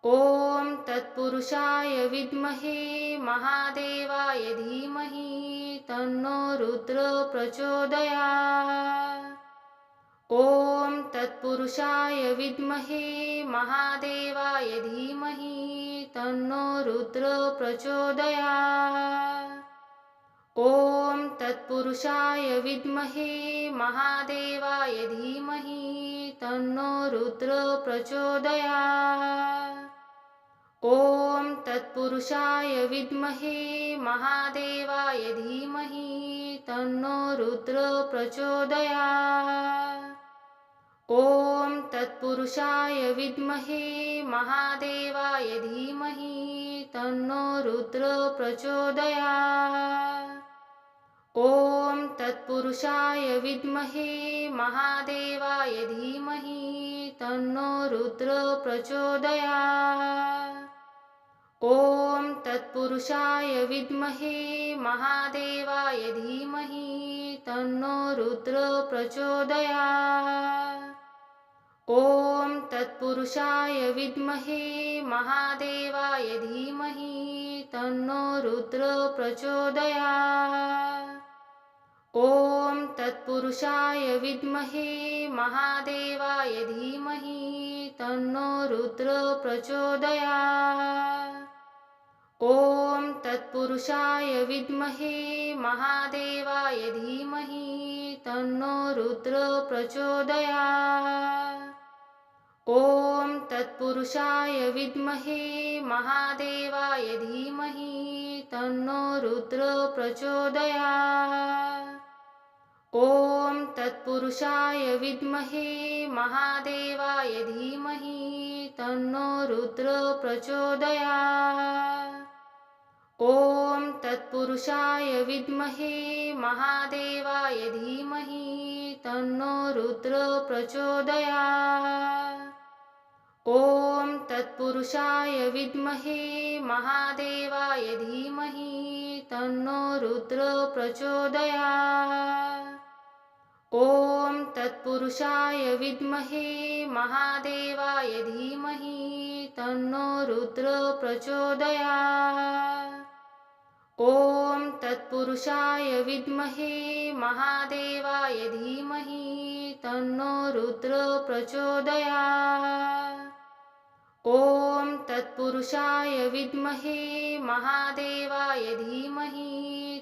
ॐ तत्पुरुषाय विद्महे महादेवाय धीमहि तन्नो रुद्र प्रचोदयात्। ॐ तत्पुरुषाय विद्महे महादेवाय धीमहि तन्नो रुद्र प्रचोदयात्। ॐ तत्पुरुषाय विद्महे महादेवाय धीमहि तन्नो रुद्र प्रचोदयात्। ॐ तत्पुरुषाय विद्महे महादेवाय धीमहि तन्नो रुद्र प्रचोदयात्। ॐ तत्पुरुषाय विद्महे महादेवाय धीमहि तन्नो रुद्र प्रचोदयात्। ॐ तत्पुरुषाय विद्महे महादेवाय धीमहि तन्नो रुद्र प्रचोदयात्। ॐ तत्पुरुषाय विद्महे महादेवाय धीमहि तन्नो रुद्र प्रचोदयात्। ॐ तत्पुरुषाय विद्महे महादेवाय धीमहि तन्नो रुद्र प्रचोदयात्। ॐ तत्पुरुषाय विद्महे महादेवाय धीमहि तन्नो रुद्र प्रचोदयात्। ॐ तत्पुरुषाय विद्महे महादेवाय धीमहि तन्नो रुद्र प्रचोदयात्। ॐ तत्पुरुषाय विद्महे महादेवाय धीमहि तन्नो रुद्र प्रचोदयात्। ॐ तत्पुरुषाय विद्महे महादेवाय धीमहि तन्नो रुद्र प्रचोदयात्। ॐ तत्पुरुषाय विद्महे महादेवाय धीमहि तन्नो रुद्र प्रचोदयात्। ॐ तत्पुरुषाय विद्महे महादेवाय धीमहि तन्नो रुद्र प्रचोदयात्। ॐ तत्पुरुषाय विद्महे महादेवाय धीमहि तन्नो रुद्र प्रचोदयात्। ॐ तत्पुरुषाय विद्महे महादेवाय धीमहि तन्नो रुद्र प्रचोदयात्। ॐ तत्पुरुषाय विद्महे महादेवाय धीमहि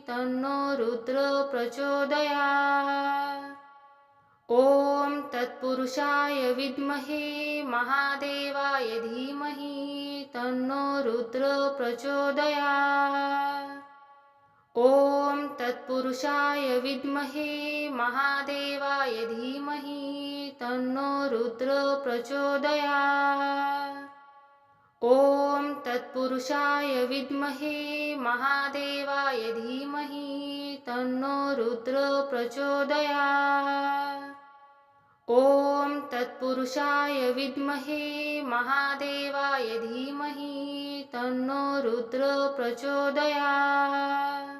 तन्नो रुद्र प्रचोदयात्। ॐ तत्पुरुषाय विद्महे महादेवाय धीमहि तन्नो रुद्र प्रचोदयात्। ॐ तत्पुरुषाय विद्महे महादेवाय धीमहि तन्नो रुद्र प्रचोदयात्। ॐ तत्पुरुषाय विद्महे महादेवाय धीमहि तन्नो रुद्र प्रचोदयात्। ॐ तत्पुरुषाय विद्महे महादेवाय धीमहि तन्नो रुद्र प्रचोदयात्।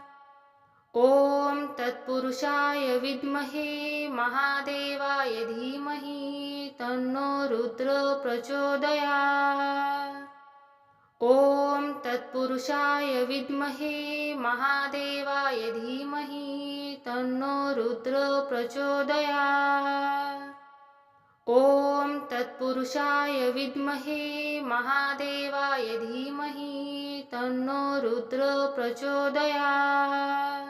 ॐ तत्पुरुषाय विद्महे महादेवाय धीमहि तन्नो रुद्र प्रचोदयात्। ॐ तत्पुरुषाय विद्महे महादेवाय धीमहि तन्नो रुद्र प्रचोदयात्। ॐ तत्पुरुषाय विद्महे महादेवाय धीमहि तन्नो रुद्र प्रचोदयात्।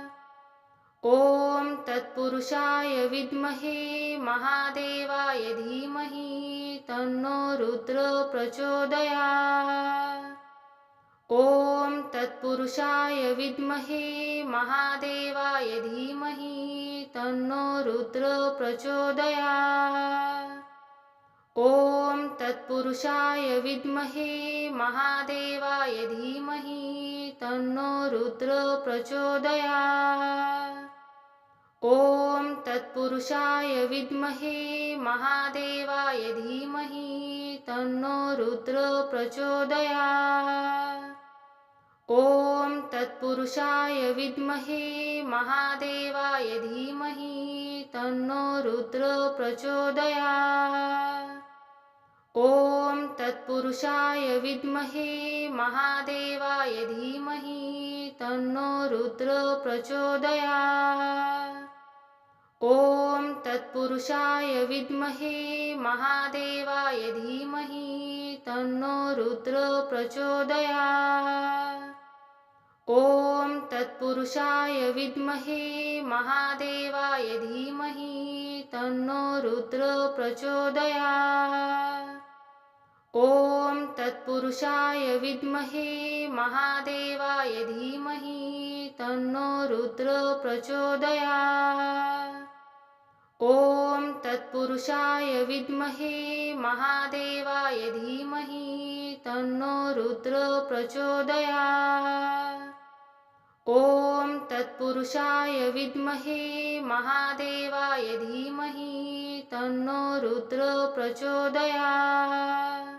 ॐ तत्पुरुषाय विद्महे महादेवाय धीमहि तन्नो रुद्र प्रचोदयात्। ॐ तत्पुरुषाय विद्महे महादेवाय धीमहि तन्नो रुद्र प्रचोदयात्। ॐ तत्पुरुषाय विद्महे महादेवाय धीमहि तन्नो रुद्र प्रचोदयात्। ॐ तत्पुरुषाय विद्महे महादेवाय धीमहि तन्नो रुद्र प्रचोदयात्। ॐ तत्पुरुषाय विद्महे महादेवाय धीमहि तन्नो रुद्र प्रचोदयात्। ॐ तत्पुरुषाय विद्महे महादेवाय धीमहि तन्नो रुद्र प्रचोदयात्। ॐ तत्पुरुषाय विद्महे महादेवाय धीमहि तन्नो रुद्र प्रचोदयात्। ॐ तत्पुरुषाय विद्महे महादेवाय धीमहि तन्नो रुद्र प्रचोदयात्। ॐ तत्पुरुषाय विद्महे महादेवाय धीमहि तन्नो रुद्र प्रचोदयात्। ॐ तत्पुरुषाय विद्महे महादेवाय धीमहि तन्नो रुद्र प्रचोदयात्। ॐ तत्पुरुषाय विद्महे महादेवाय धीमहि तन्नो रुद्र प्रचोदयात्।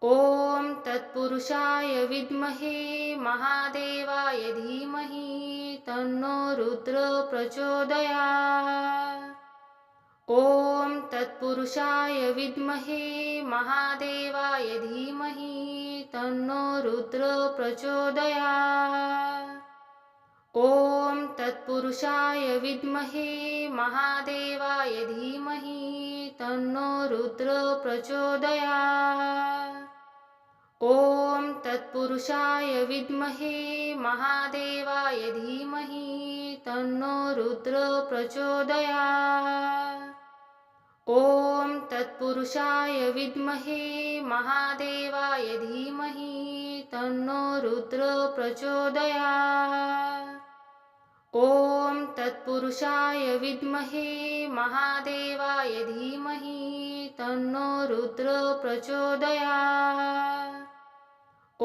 ॐ तत्पुरुषाय विद्महे महादेवाय धीमहि तन्नो रुद्र प्रचोदयात्। ॐ तत्पुरुषाय विद्महे महादेवाय धीमहि तन्नो रुद्र प्रचोदयात्। ॐ तत्पुरुषाय विद्महे महादेवाय धीमहि तन्नो रुद्र प्रचोदयात्। ॐ तत्पुरुषाय विद्महे महादेवाय धीमहि तन्नो रुद्र प्रचोदयात्। ॐ तत्पुरुषाय विद्महे महादेवाय धीमहि तन्नो रुद्र प्रचोदयात्। ॐ तत्पुरुषाय विद्महे महादेवाय धीमहि तन्नो रुद्र प्रचोदयात्। ॐ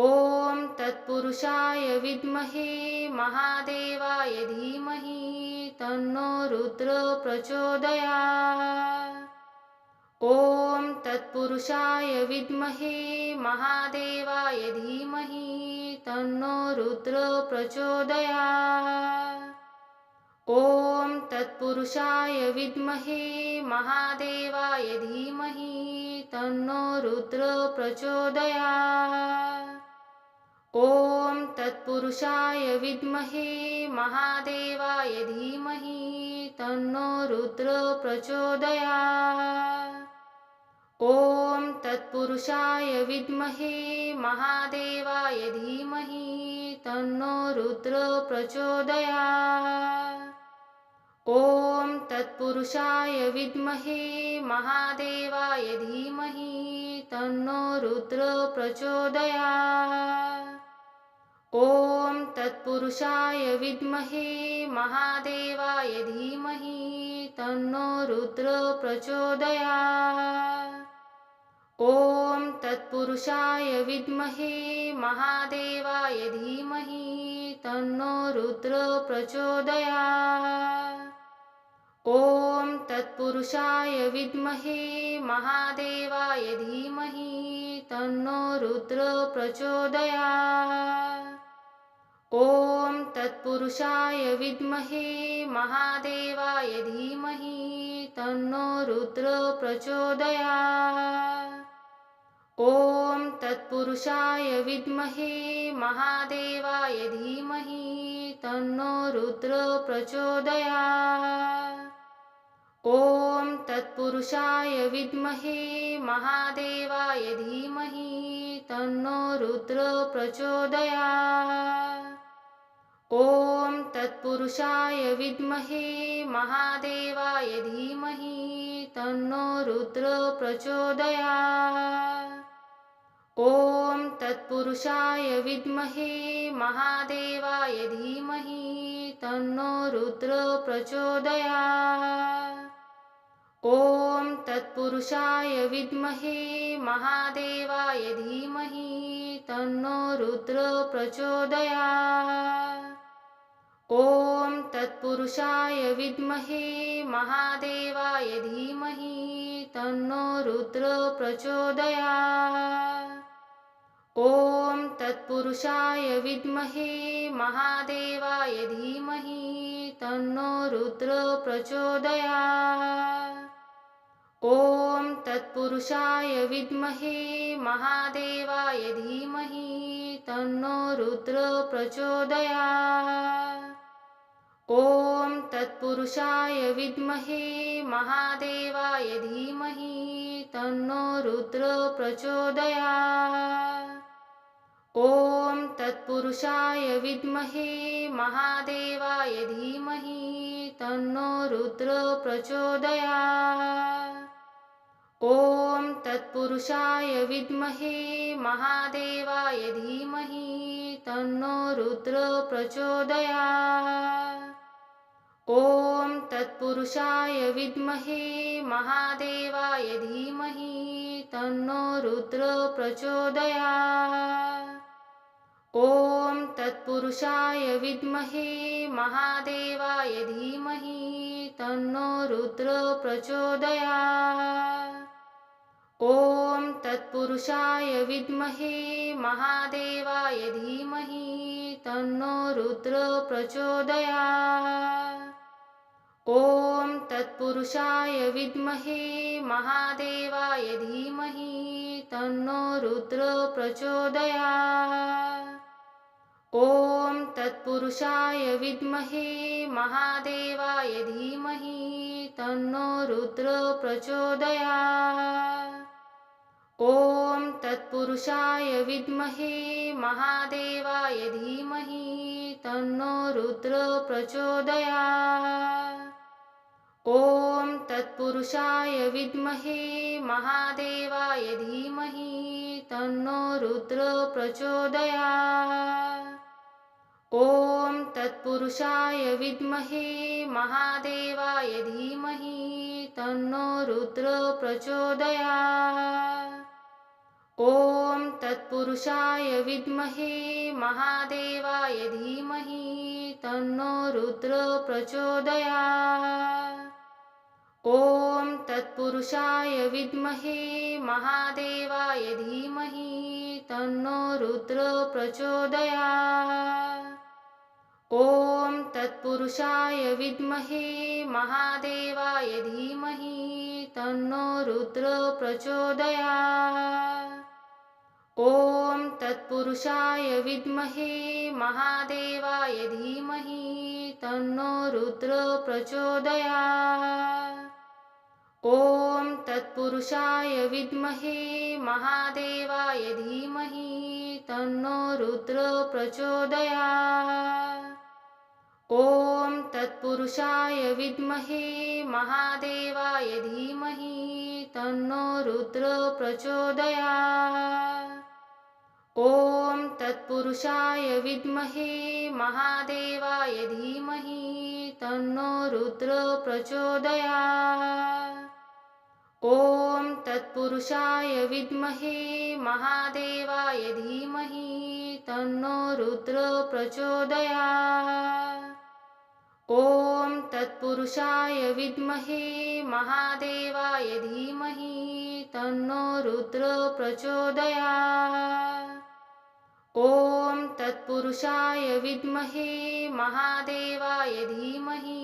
तत्पुरुषाय विद्महे महादेवाय धीमहि तन्नो रुद्र प्रचोदयात्। ॐ तत्पुरुषाय विद्महे महादेवाय धीमहि तन्नो रुद्र प्रचोदयात्। ॐ तत्पुरुषाय विद्महे महादेवाय धीमहि तन्नो रुद्र प्रचोदयात्। ॐ तत्पुरुषाय विद्महे महादेवाय धीमहि तन्नो रुद्र प्रचोदयात्। ॐ तत्पुरुषाय विद्महे महादेवाय धीमहि तन्नो रुद्र प्रचोदयात्। ॐ तत्पुरुषाय विद्महे महादेवाय धीमहि तन्नो रुद्र प्रचोदयात्। ॐ तत्पुरुषाय विद्महे महादेवाय धीमहि तन्नो रुद्र प्रचोदयात्। ॐ तत्पुरुषाय विद्महे महादेवाय धीमहि तन्नो रुद्र प्रचोदयात्। ॐ तत्पुरुषाय विद्महे महादेवाय धीमहि तन्नो रुद्र प्रचोदयात्। ॐ तत्पुरुषाय विद्महे महादेवाय धीमहि तन्नो रुद्र प्रचोदयात्। ॐ तत्पुरुषाय विद्महे महादेवाय धीमहि तन्नो रुद्र प्रचोदयात्। ॐ तत्पुरुषाय विद्महे महादेवाय धीमहि तन्नो रुद्र प्रचोदयात्। ॐ तत्पुरुषाय विद्महे महादेवाय धीमहि तन्नो रुद्र प्रचोदयात्। ॐ तत्पुरुषाय विद्महे महादेवाय धीमहि तन्नो रुद्र प्रचोदयात्। ॐ तत्पुरुषाय विद्महे महादेवाय धीमहि तन्नो रुद्र प्रचोदयात्। ॐ तत्पुरुषाय विद्महे महादेवाय धीमहि तन्नो रुद्र प्रचोदयात्। ॐ तत्पुरुषाय विद्महे महादेवाय धीमहि तन्नो रुद्र प्रचोदयात्। ॐ तत्पुरुषाय विद्महे महादेवाय धीमहि तन्नो रुद्र प्रचोदयात्। ॐ तत्पुरुषाय विद्महे महादेवाय धीमहि तन्नो रुद्र प्रचोदयात्। ॐ तत्पुरुषाय विद्महे महादेवाय धीमहि तन्नो रुद्र प्रचोदयात्। ॐ तत्पुरुषाय विद्महे महादेवाय धीमहि तन्नो रुद्र प्रचोदयात्। ॐ तत्पुरुषाय विद्महे महादेवाय धीमहि तन्नो रुद्र प्रचोदयात्। ॐ तत्पुरुषाय विद्महे महादेवाय धीमहि तन्नो रुद्र प्रचोदयात्। ॐ तत्पुरुषाय विद्महे महादेवाय धीमहि तन्नो रुद्र प्रचोदयात्। ॐ तत्पुरुषाय विद्महे महादेवाय धीमहि तन्नो रुद्र प्रचोदयात्। ॐ तत्पुरुषाय विद्महे महादेवाय धीमहि तन्नो रुद्र प्रचोदयात्। ॐ तत्पुरुषाय विद्महे महादेवाय धीमहि तन्नो रुद्र प्रचोदयात्। ॐ तत्पुरुषाय विद्महे महादेवाय धीमहि तन्नो रुद्र प्रचोदयात्। ॐ तत्पुरुषाय विद्महे महादेवाय धीमहि तन्नो रुद्र प्रचोदयात्। ॐ तत्पुरुषाय विद्महे महादेवाय धीमहि तन्नो रुद्र प्रचोदयात्। ॐ तत्पुरुषाय विद्महे महादेवाय धीमहि तन्नो रुद्र प्रचोदयात्। ॐ तत्पुरुषाय विद्महे महादेवाय धीमहि तन्नो रुद्र प्रचोदयात्। ॐ तत्पुरुषाय विद्महे महादेवाय धीमहि तन्नो रुद्र प्रचोदयात्। ॐ तत्पुरुषाय विद्महे महादेवाय धीमहि तन्नो रुद्र प्रचोदयात्। ॐ तत्पुरुषाय विद्महे महादेवाय धीमहि तन्नो रुद्र प्रचोदयात्। ॐ तत्पुरुषाय विद्महे महादेवाय धीमहि तन्नो रुद्र प्रचोदयात्। ॐ तत्पुरुषाय विद्महे महादेवाय धीमहि तन्नो रुद्र प्रचोदयात्। ॐ तत्पुरुषाय विद्महे महादेवाय धीमहि तन्नो रुद्र प्रचोदयात्। ॐ तत्पुरुषाय विद्महे महादेवाय धीमहि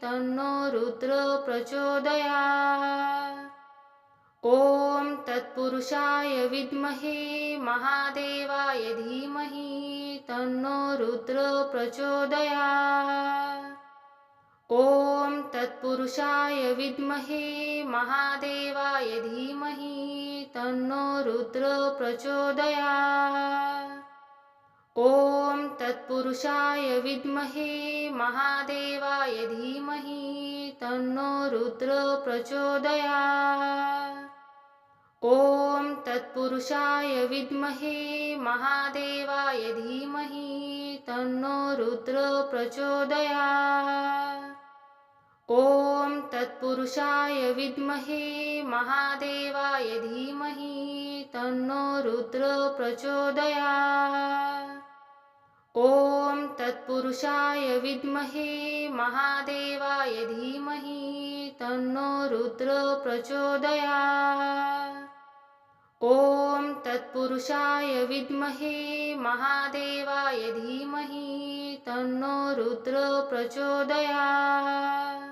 तन्नो रुद्र प्रचोदयात्। ॐ तत्पुरुषाय विद्महे महादेवाय धीमहि तन्नो रुद्र प्रचोदयात्। ॐ तत्पुरुषाय विद्महे महादेवाय धीमहि तन्नो रुद्र प्रचोदयात्। ॐ तत्पुरुषाय विद्महे महादेवाय धीमहि तन्नो रुद्र प्रचोदयात्। ॐ तत्पुरुषाय विद्महे महादेवाय धीमहि तन्नो रुद्र प्रचोदयात्। ॐ तत्पुरुषाय विद्महे महादेवाय धीमहि तन्नो रुद्र प्रचोदयात्। ॐ तत्पुरुषाय विद्महे महादेवाय धीमहि तन्नो रुद्र प्रचोदयात्। ॐ तत्पुरुषाय विद्महे महादेवाय धीमहि तन्नो रुद्र प्रचोदयात्।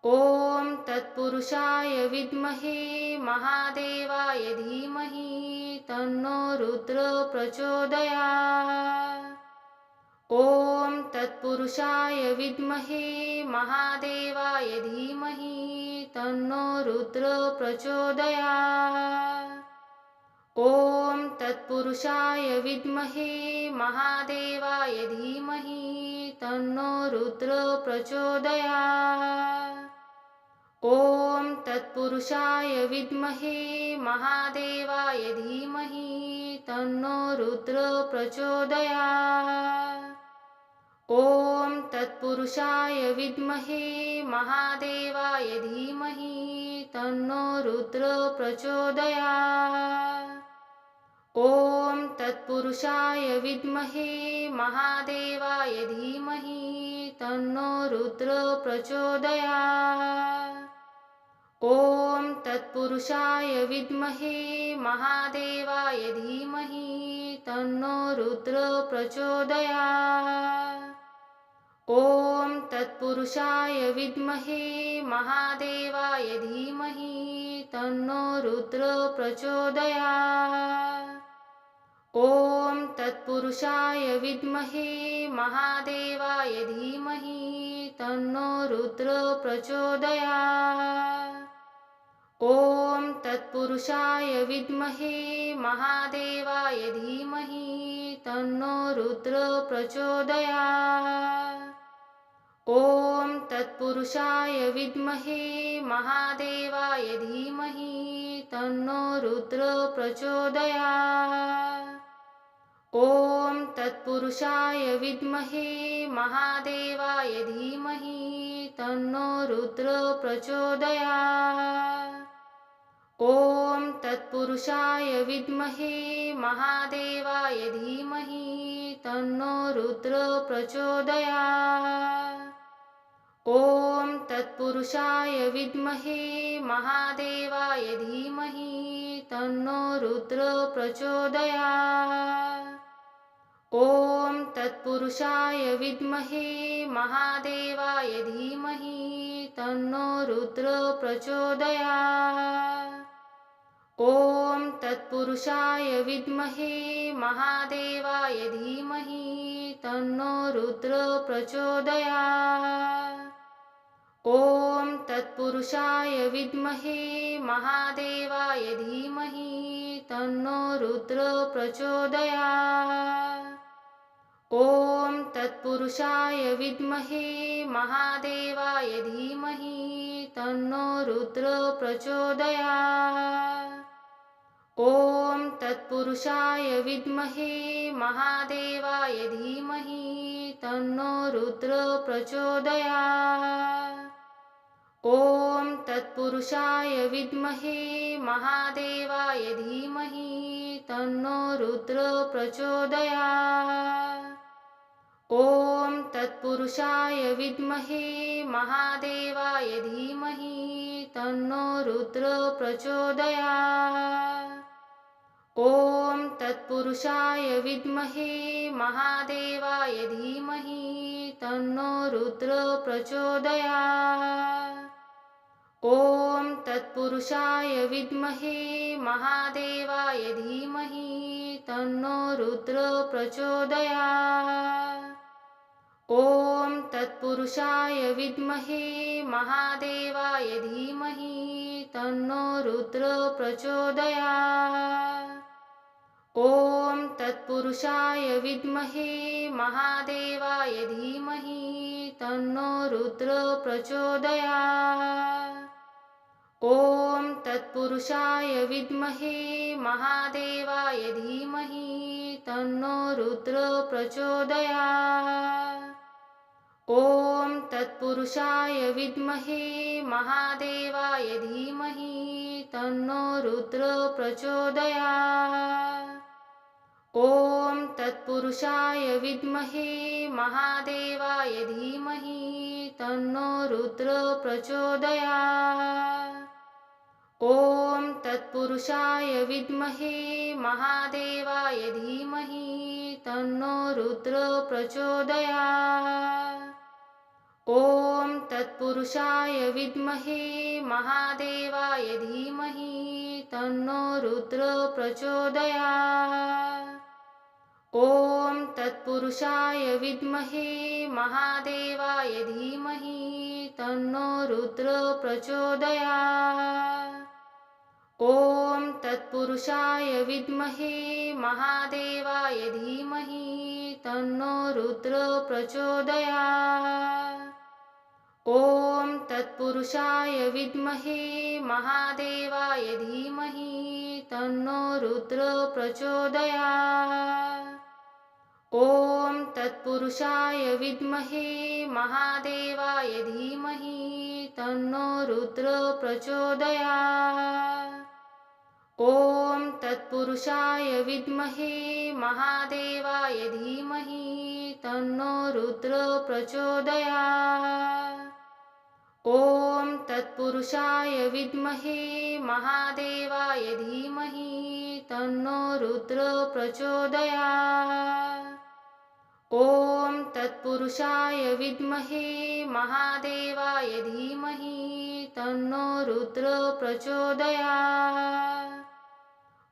ॐ तत्पुरुषाय विद्महे महादेवाय धीमहि तन्नो रुद्र प्रचोदयात्। ॐ तत्पुरुषाय विद्महे महादेवाय धीमहि तन्नो रुद्र प्रचोदयात्। ॐ तत्पुरुषाय विद्महे महादेवाय धीमहि तन्नो रुद्र प्रचोदयात्। ॐ तत्पुरुषाय विद्महे महादेवाय धीमहि तन्नो रुद्र प्रचोदयात्। ॐ तत्पुरुषाय विद्महे महादेवाय धीमहि तन्नो रुद्र प्रचोदयात्। ॐ तत्पुरुषाय विद्महे महादेवाय धीमहि तन्नो रुद्र प्रचोदयात्। ॐ तत्पुरुषाय विद्महे महादेवाय धीमहि तन्नो रुद्र प्रचोदयात्। ॐ तत्पुरुषाय विद्महे महादेवाय धीमहि तन्नो रुद्र प्रचोदयात्। ॐ तत्पुरुषाय विद्महे महादेवाय धीमहि तन्नो रुद्र प्रचोदयात्। ॐ तत्पुरुषाय विद्महे महादेवाय धीमहि तन्नो रुद्र प्रचोदयात्। ॐ तत्पुरुषाय विद्महे महादेवाय धीमहि तन्नो रुद्र प्रचोदयात्। ॐ तत्पुरुषाय विद्महे महादेवाय धीमहि तन्नो रुद्र प्रचोदयात्। ॐ तत्पुरुषाय विद्महे महादेवाय धीमहि तन्नो रुद्र प्रचोदयात्। ॐ तत्पुरुषाय विद्महे महादेवाय धीमहि तन्नो रुद्र प्रचोदयात्। ॐ तत्पुरुषाय विद्महे महादेवाय धीमहि तन्नो रुद्र प्रचोदयात्। ॐ तत्पुरुषाय विद्महे महादेवाय धीमहि तन्नो रुद्र प्रचोदयात्। ॐ तत्पुरुषाय विद्महे महादेवाय धीमहि तन्नो रुद्र प्रचोदयात्। ॐ तत्पुरुषाय विद्महे महादेवाय धीमहि तन्नो रुद्र प्रचोदयात्। ॐ तत्पुरुषाय तत्पुरुषाय विद्महे महादेवाय धीमहि तन्नो रुद्र प्रचोदयात्। ॐ तत्पुरुषाय विद्महे महादेवाय धीमहि तन्नो रुद्र प्रचोदयात्। ॐ तत्पुरुषाय विद्महे महादेवाय धीमहि तन्नो रुद्र प्रचोदयात्। ॐ तत्पुरुषाय विद्महे महादेवाय धीमहि तन्नो रुद्र प्रचोदयात्। ॐ तत्पुरुषाय विद्महे महादेवाय धीमहि तन्नो रुद्र प्रचोदयात्। ॐ तत्पुरुषाय विद्महे महादेवाय धीमहि तन्नो रुद्र प्रचोदयात्। ॐ तत्पुरुषाय विद्महे महादेवाय धीमहि तन्नो रुद्र प्रचोदयात्। ॐ तत्पुरुषाय विद्महे महादेवाय धीमहि तन्नो रुद्र प्रचोदयात्। ॐ तत्पुरुषाय विद्महे महादेवाय धीमहि तन्नो रुद्र प्रचोदयात्। ॐ तत्पुरुषाय विद्महे महादेवाय धीमहि तन्नो रुद्र प्रचोदयात्। ॐ तत्पुरुषाय विद्महे महादेवाय धीमहि तन्नो रुद्र प्रचोदयात्। ॐ तत्पुरुषाय विद्महे महादेवाय धीमहि तन्नो रुद्र प्रचोदयात्। ॐ तत्पुरुषाय विद्महे महादेवाय धीमहि तन्नो रुद्र प्रचोदयात्। ॐ तत्पुरुषाय विद्महे महादेवाय धीमहि तन्नो रुद्र प्रचोदयात्। ॐ तत्पुरुषाय विद्महे महादेवाय धीमहि तन्नो रुद्र प्रचोदयात्। ॐ तत्पुरुषाय विद्महे महादेवाय धीमहि तन्नो रुद्र प्रचोदयात्। ॐ तत्पुरुषाय विद्महे महादेवाय धीमहि तन्नो रुद्र प्रचोदयात्। ॐ तत्पुरुषाय विद्महे महादेवाय धीमहि तन्नो रुद्र प्रचोदयात्। ॐ तत्पुरुषाय विद्महे महादेवाय धीमहि तन्नो रुद्र प्रचोदयात्।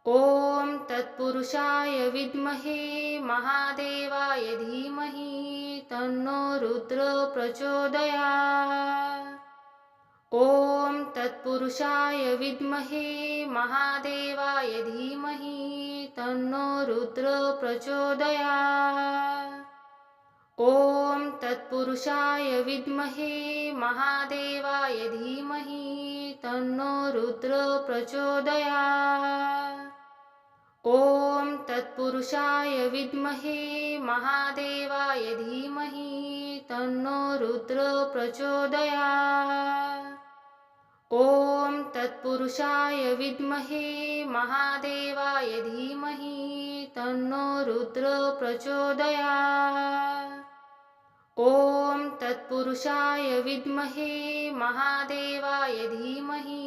ॐ तत्पुरुषाय विद्महे महादेवाय धीमहि तन्नो रुद्र प्रचोदयात्। ॐ तत्पुरुषाय विद्महे महादेवाय धीमहि तन्नो रुद्र प्रचोदयात्। ॐ तत्पुरुषाय विद्महे महादेवाय धीमहि तन्नो रुद्र प्रचोदयात्। ॐ तत्पुरुषाय विद्महे महादेवाय धीमहि तन्नो रुद्र प्रचोदयात्। ॐ तत्पुरुषाय विद्महे महादेवाय धीमहि तन्नो रुद्र प्रचोदयात्। ॐ तत्पुरुषाय विद्महे महादेवाय धीमहि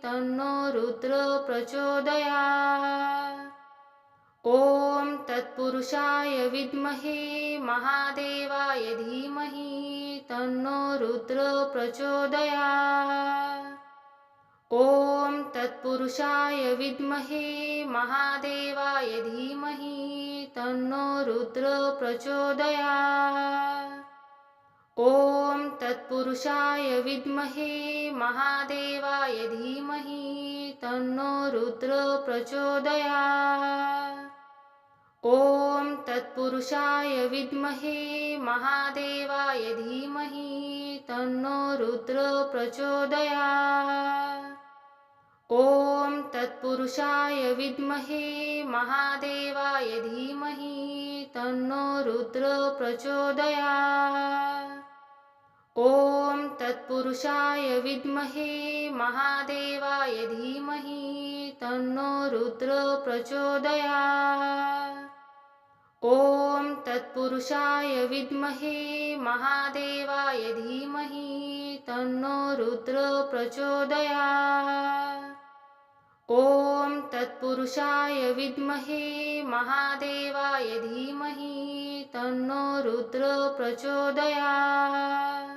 तन्नो रुद्र प्रचोदयात्। ॐ तत्पुरुषाय विद्महे महादेवाय धीमहि तन्नो रुद्र प्रचोदयात्। ॐ तत्पुरुषाय विद्महे महादेवाय धीमहि तन्नो रुद्र प्रचोदयात्। ॐ तत्पुरुषाय विद्महे महादेवाय धीमहि तन्नो रुद्र प्रचोदयात्। ॐ तत्पुरुषाय विद्महे महादेवाय धीमहि तन्नो रुद्र प्रचोदयात्। ॐ तत्पुरुषाय विद्महे महादेवाय धीमहि तन्नो रुद्र प्रचोदयात्। ॐ तत्पुरुषाय विद्महे महादेवाय धीमहि तन्नो रुद्र प्रचोदयात्। ॐ तत्पुरुषाय विद्महे महादेवाय धीमहि तन्नो रुद्र प्रचोदयात्। ॐ तत्पुरुषाय विद्महे महादेवाय धीमहि तन्नो रुद्र प्रचोदयात्।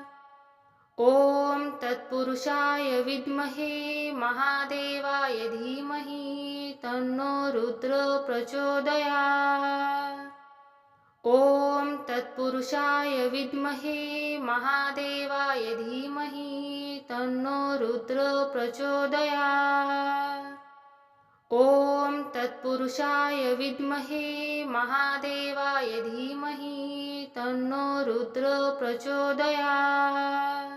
ॐ तत्पुरुषाय विद्महे महादेवाय धीमहि तन्नो रुद्र प्रचोदयात्। ॐ तत्पुरुषाय विद्महे महादेवाय धीमहि तन्नो रुद्र प्रचोदयात्। ॐ तत्पुरुषाय विद्महे महादेवाय धीमहि तन्नो रुद्र प्रचोदयात्।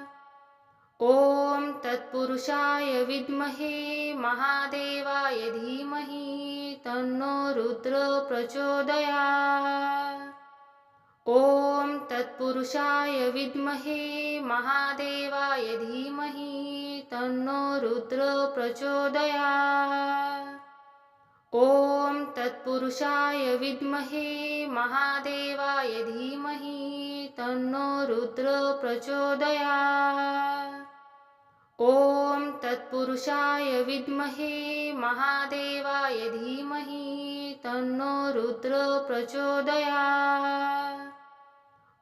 ॐ तत्पुरुषाय विद्महे महादेवाय धीमहि तन्नो रुद्र प्रचोदयात्। ॐ तत्पुरुषाय विद्महे महादेवाय धीमहि तन्नो रुद्र प्रचोदयात्। ॐ तत्पुरुषाय विद्महे महादेवाय धीमहि तन्नो रुद्र प्रचोदयात्। ॐ तत्पुरुषाय विद्महे महादेवाय धीमहि तन्नो रुद्र प्रचोदयात्।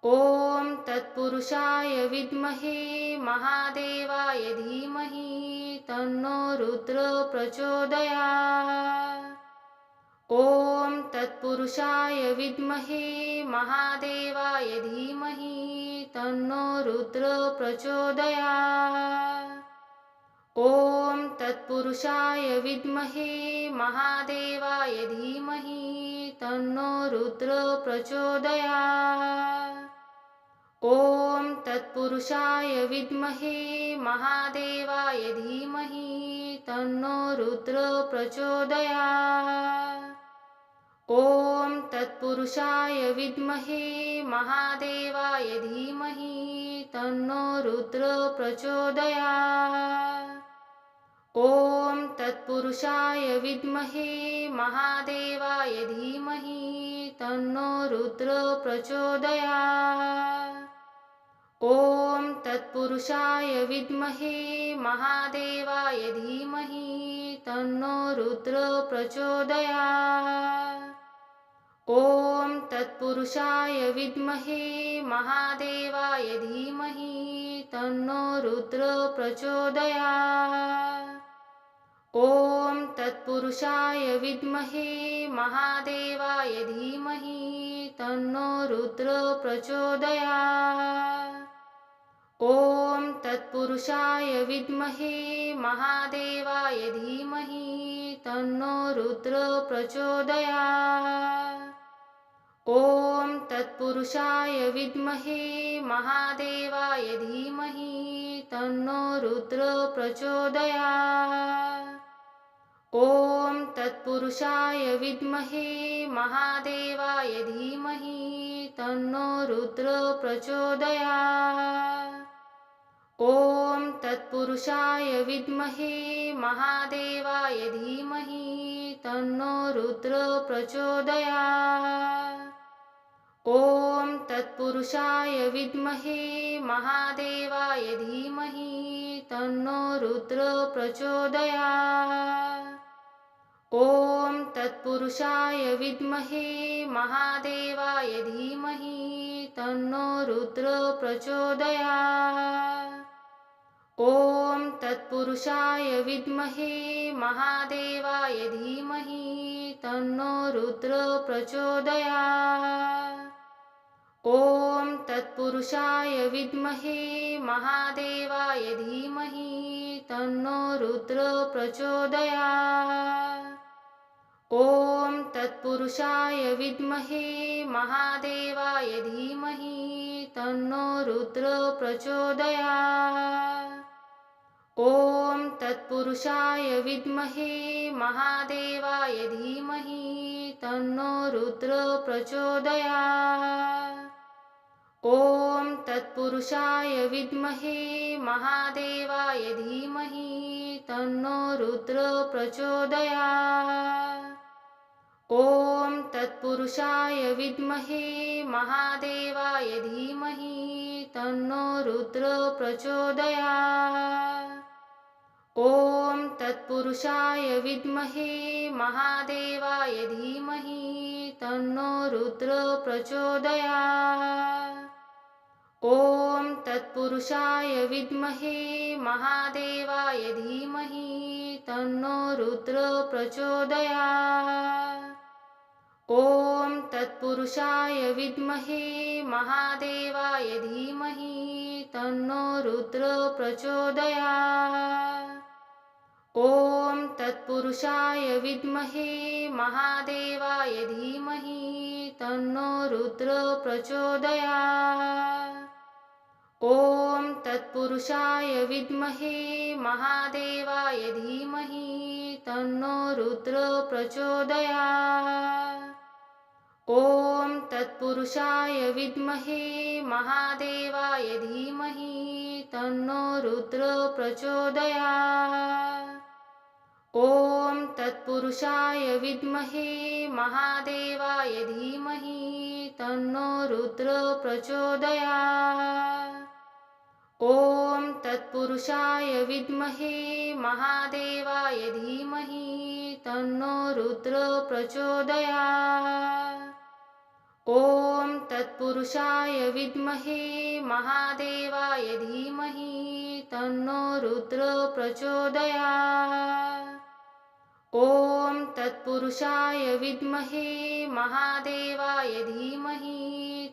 ॐ तत्पुरुषाय विद्महे महादेवाय धीमहि तन्नो रुद्र प्रचोदयात्। ॐ तत्पुरुषाय विद्महे महादेवाय धीमहि तन्नो रुद्र प्रचोदयात्। ॐ तत्पुरुषाय विद्महे महादेवाय धीमहि तन्नो रुद्र प्रचोदयात्। ॐ तत्पुरुषाय विद्महे महादेवाय धीमहि तन्नो रुद्र प्रचोदयात्। ॐ तत्पुरुषाय विद्महे महादेवाय धीमहि तन्नो रुद्र प्रचोदयात्। ॐ तत्पुरुषाय विद्महे महादेवाय धीमहि तन्नो रुद्र प्रचोदयात्। ॐ तत्पुरुषाय विद्महे महादेवाय धीमहि तन्नो रुद्र प्रचोदयात्। ॐ तत्पुरुषाय विद्महे महादेवाय धीमहि तन्नो रुद्र प्रचोदयात्। ॐ तत्पुरुषाय विद्महे महादेवाय धीमहि तन्नो रुद्र प्रचोदयात्। ॐ तत्पुरुषाय विद्महे महादेवाय धीमहि तन्नो रुद्र प्रचोदयात्। ॐ तत्पुरुषाय विद्महे महादेवाय धीमहि तन्नो रुद्र प्रचोदयात्। ॐ तत्पुरुषाय विद्महे महादेवाय धीमहि तन्नो रुद्र प्रचोदयात्। ॐ तत्पुरुषाय विद्महे महादेवाय धीमहि तन्नो रुद्र प्रचोदयात्। ॐ तत्पुरुषाय विद्महे महादेवाय धीमहि तन्नो रुद्र प्रचोदयात्। ॐ तत्पुरुषाय विद्महे महादेवाय धीमहि तन्नो रुद्र प्रचोदयात्। ॐ तत्पुरुषाय विद्महे महादेवाय धीमहि तन्नो रुद्र प्रचोदयात्। ॐ तत्पुरुषाय विद्महे महादेवाय धीमहि तन्नो रुद्र प्रचोदयात्। ॐ तत्पुरुषाय विद्महे महादेवाय धीमहि तन्नो रुद्र प्रचोदयात्। ॐ तत्पुरुषाय विद्महे महादेवाय धीमहि तन्नो रुद्र प्रचोदयात्। ॐ तत्पुरुषाय विद्महे महादेवाय धीमहि तन्नो रुद्र प्रचोदयात्। ॐ तत्पुरुषाय विद्महे महादेवाय धीमहि तन्नो रुद्र प्रचोदयात्। ॐ तत्पुरुषाय विद्महे महादेवाय धीमहि तन्नो रुद्र प्रचोदयात्। ॐ तत्पुरुषाय विद्महे महादेवाय धीमहि तन्नो रुद्र प्रचोदयात्। ॐ तत्पुरुषाय विद्महे महादेवाय धीमहि तन्नो रुद्र प्रचोदयात्। ॐ तत्पुरुषाय विद्महे महादेवाय धीमहि तन्नो रुद्र प्रचोदयात्। ॐ तत्पुरुषाय विद्महे महादेवाय धीमहि तन्नो रुद्र प्रचोदयात्। ॐ तत्पुरुषाय विद्महे महादेवाय धीमहि तन्नो रुद्र प्रचोदयात्। ॐ तत्पुरुषाय विद्महे महादेवाय धीमहि तन्नो रुद्र प्रचोदयात्। ॐ तत्पुरुषाय विद्महे महादेवाय धीमहि तन्नो रुद्र प्रचोदयात्। ॐ तत्पुरुषाय विद्महे महादेवाय धीमहि तन्नो रुद्र प्रचोदयात्। ॐ तत्पुरुषाय विद्महे महादेवाय धीमहि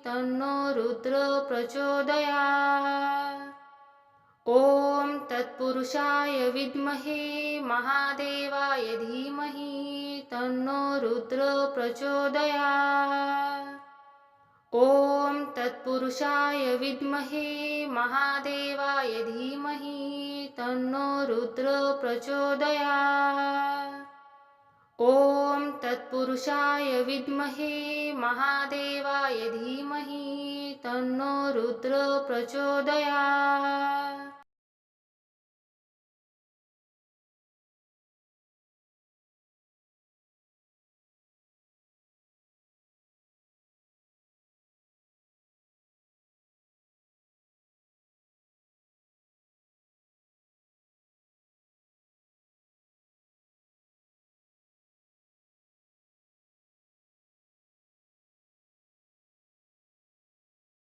तन्नो रुद्र प्रचोदयात्। ॐ तत्पुरुषाय विद्महे महादेवाय धीमहि तन्नो रुद्र प्रचोदयात्। ॐ तत्पुरुषाय विद्महे महादेवाय धीमहि तन्नो रुद्र प्रचोदयात्। ॐ तत्पुरुषाय विद्महे महादेवाय धीमहि तन्नो रुद्र प्रचोदयात्।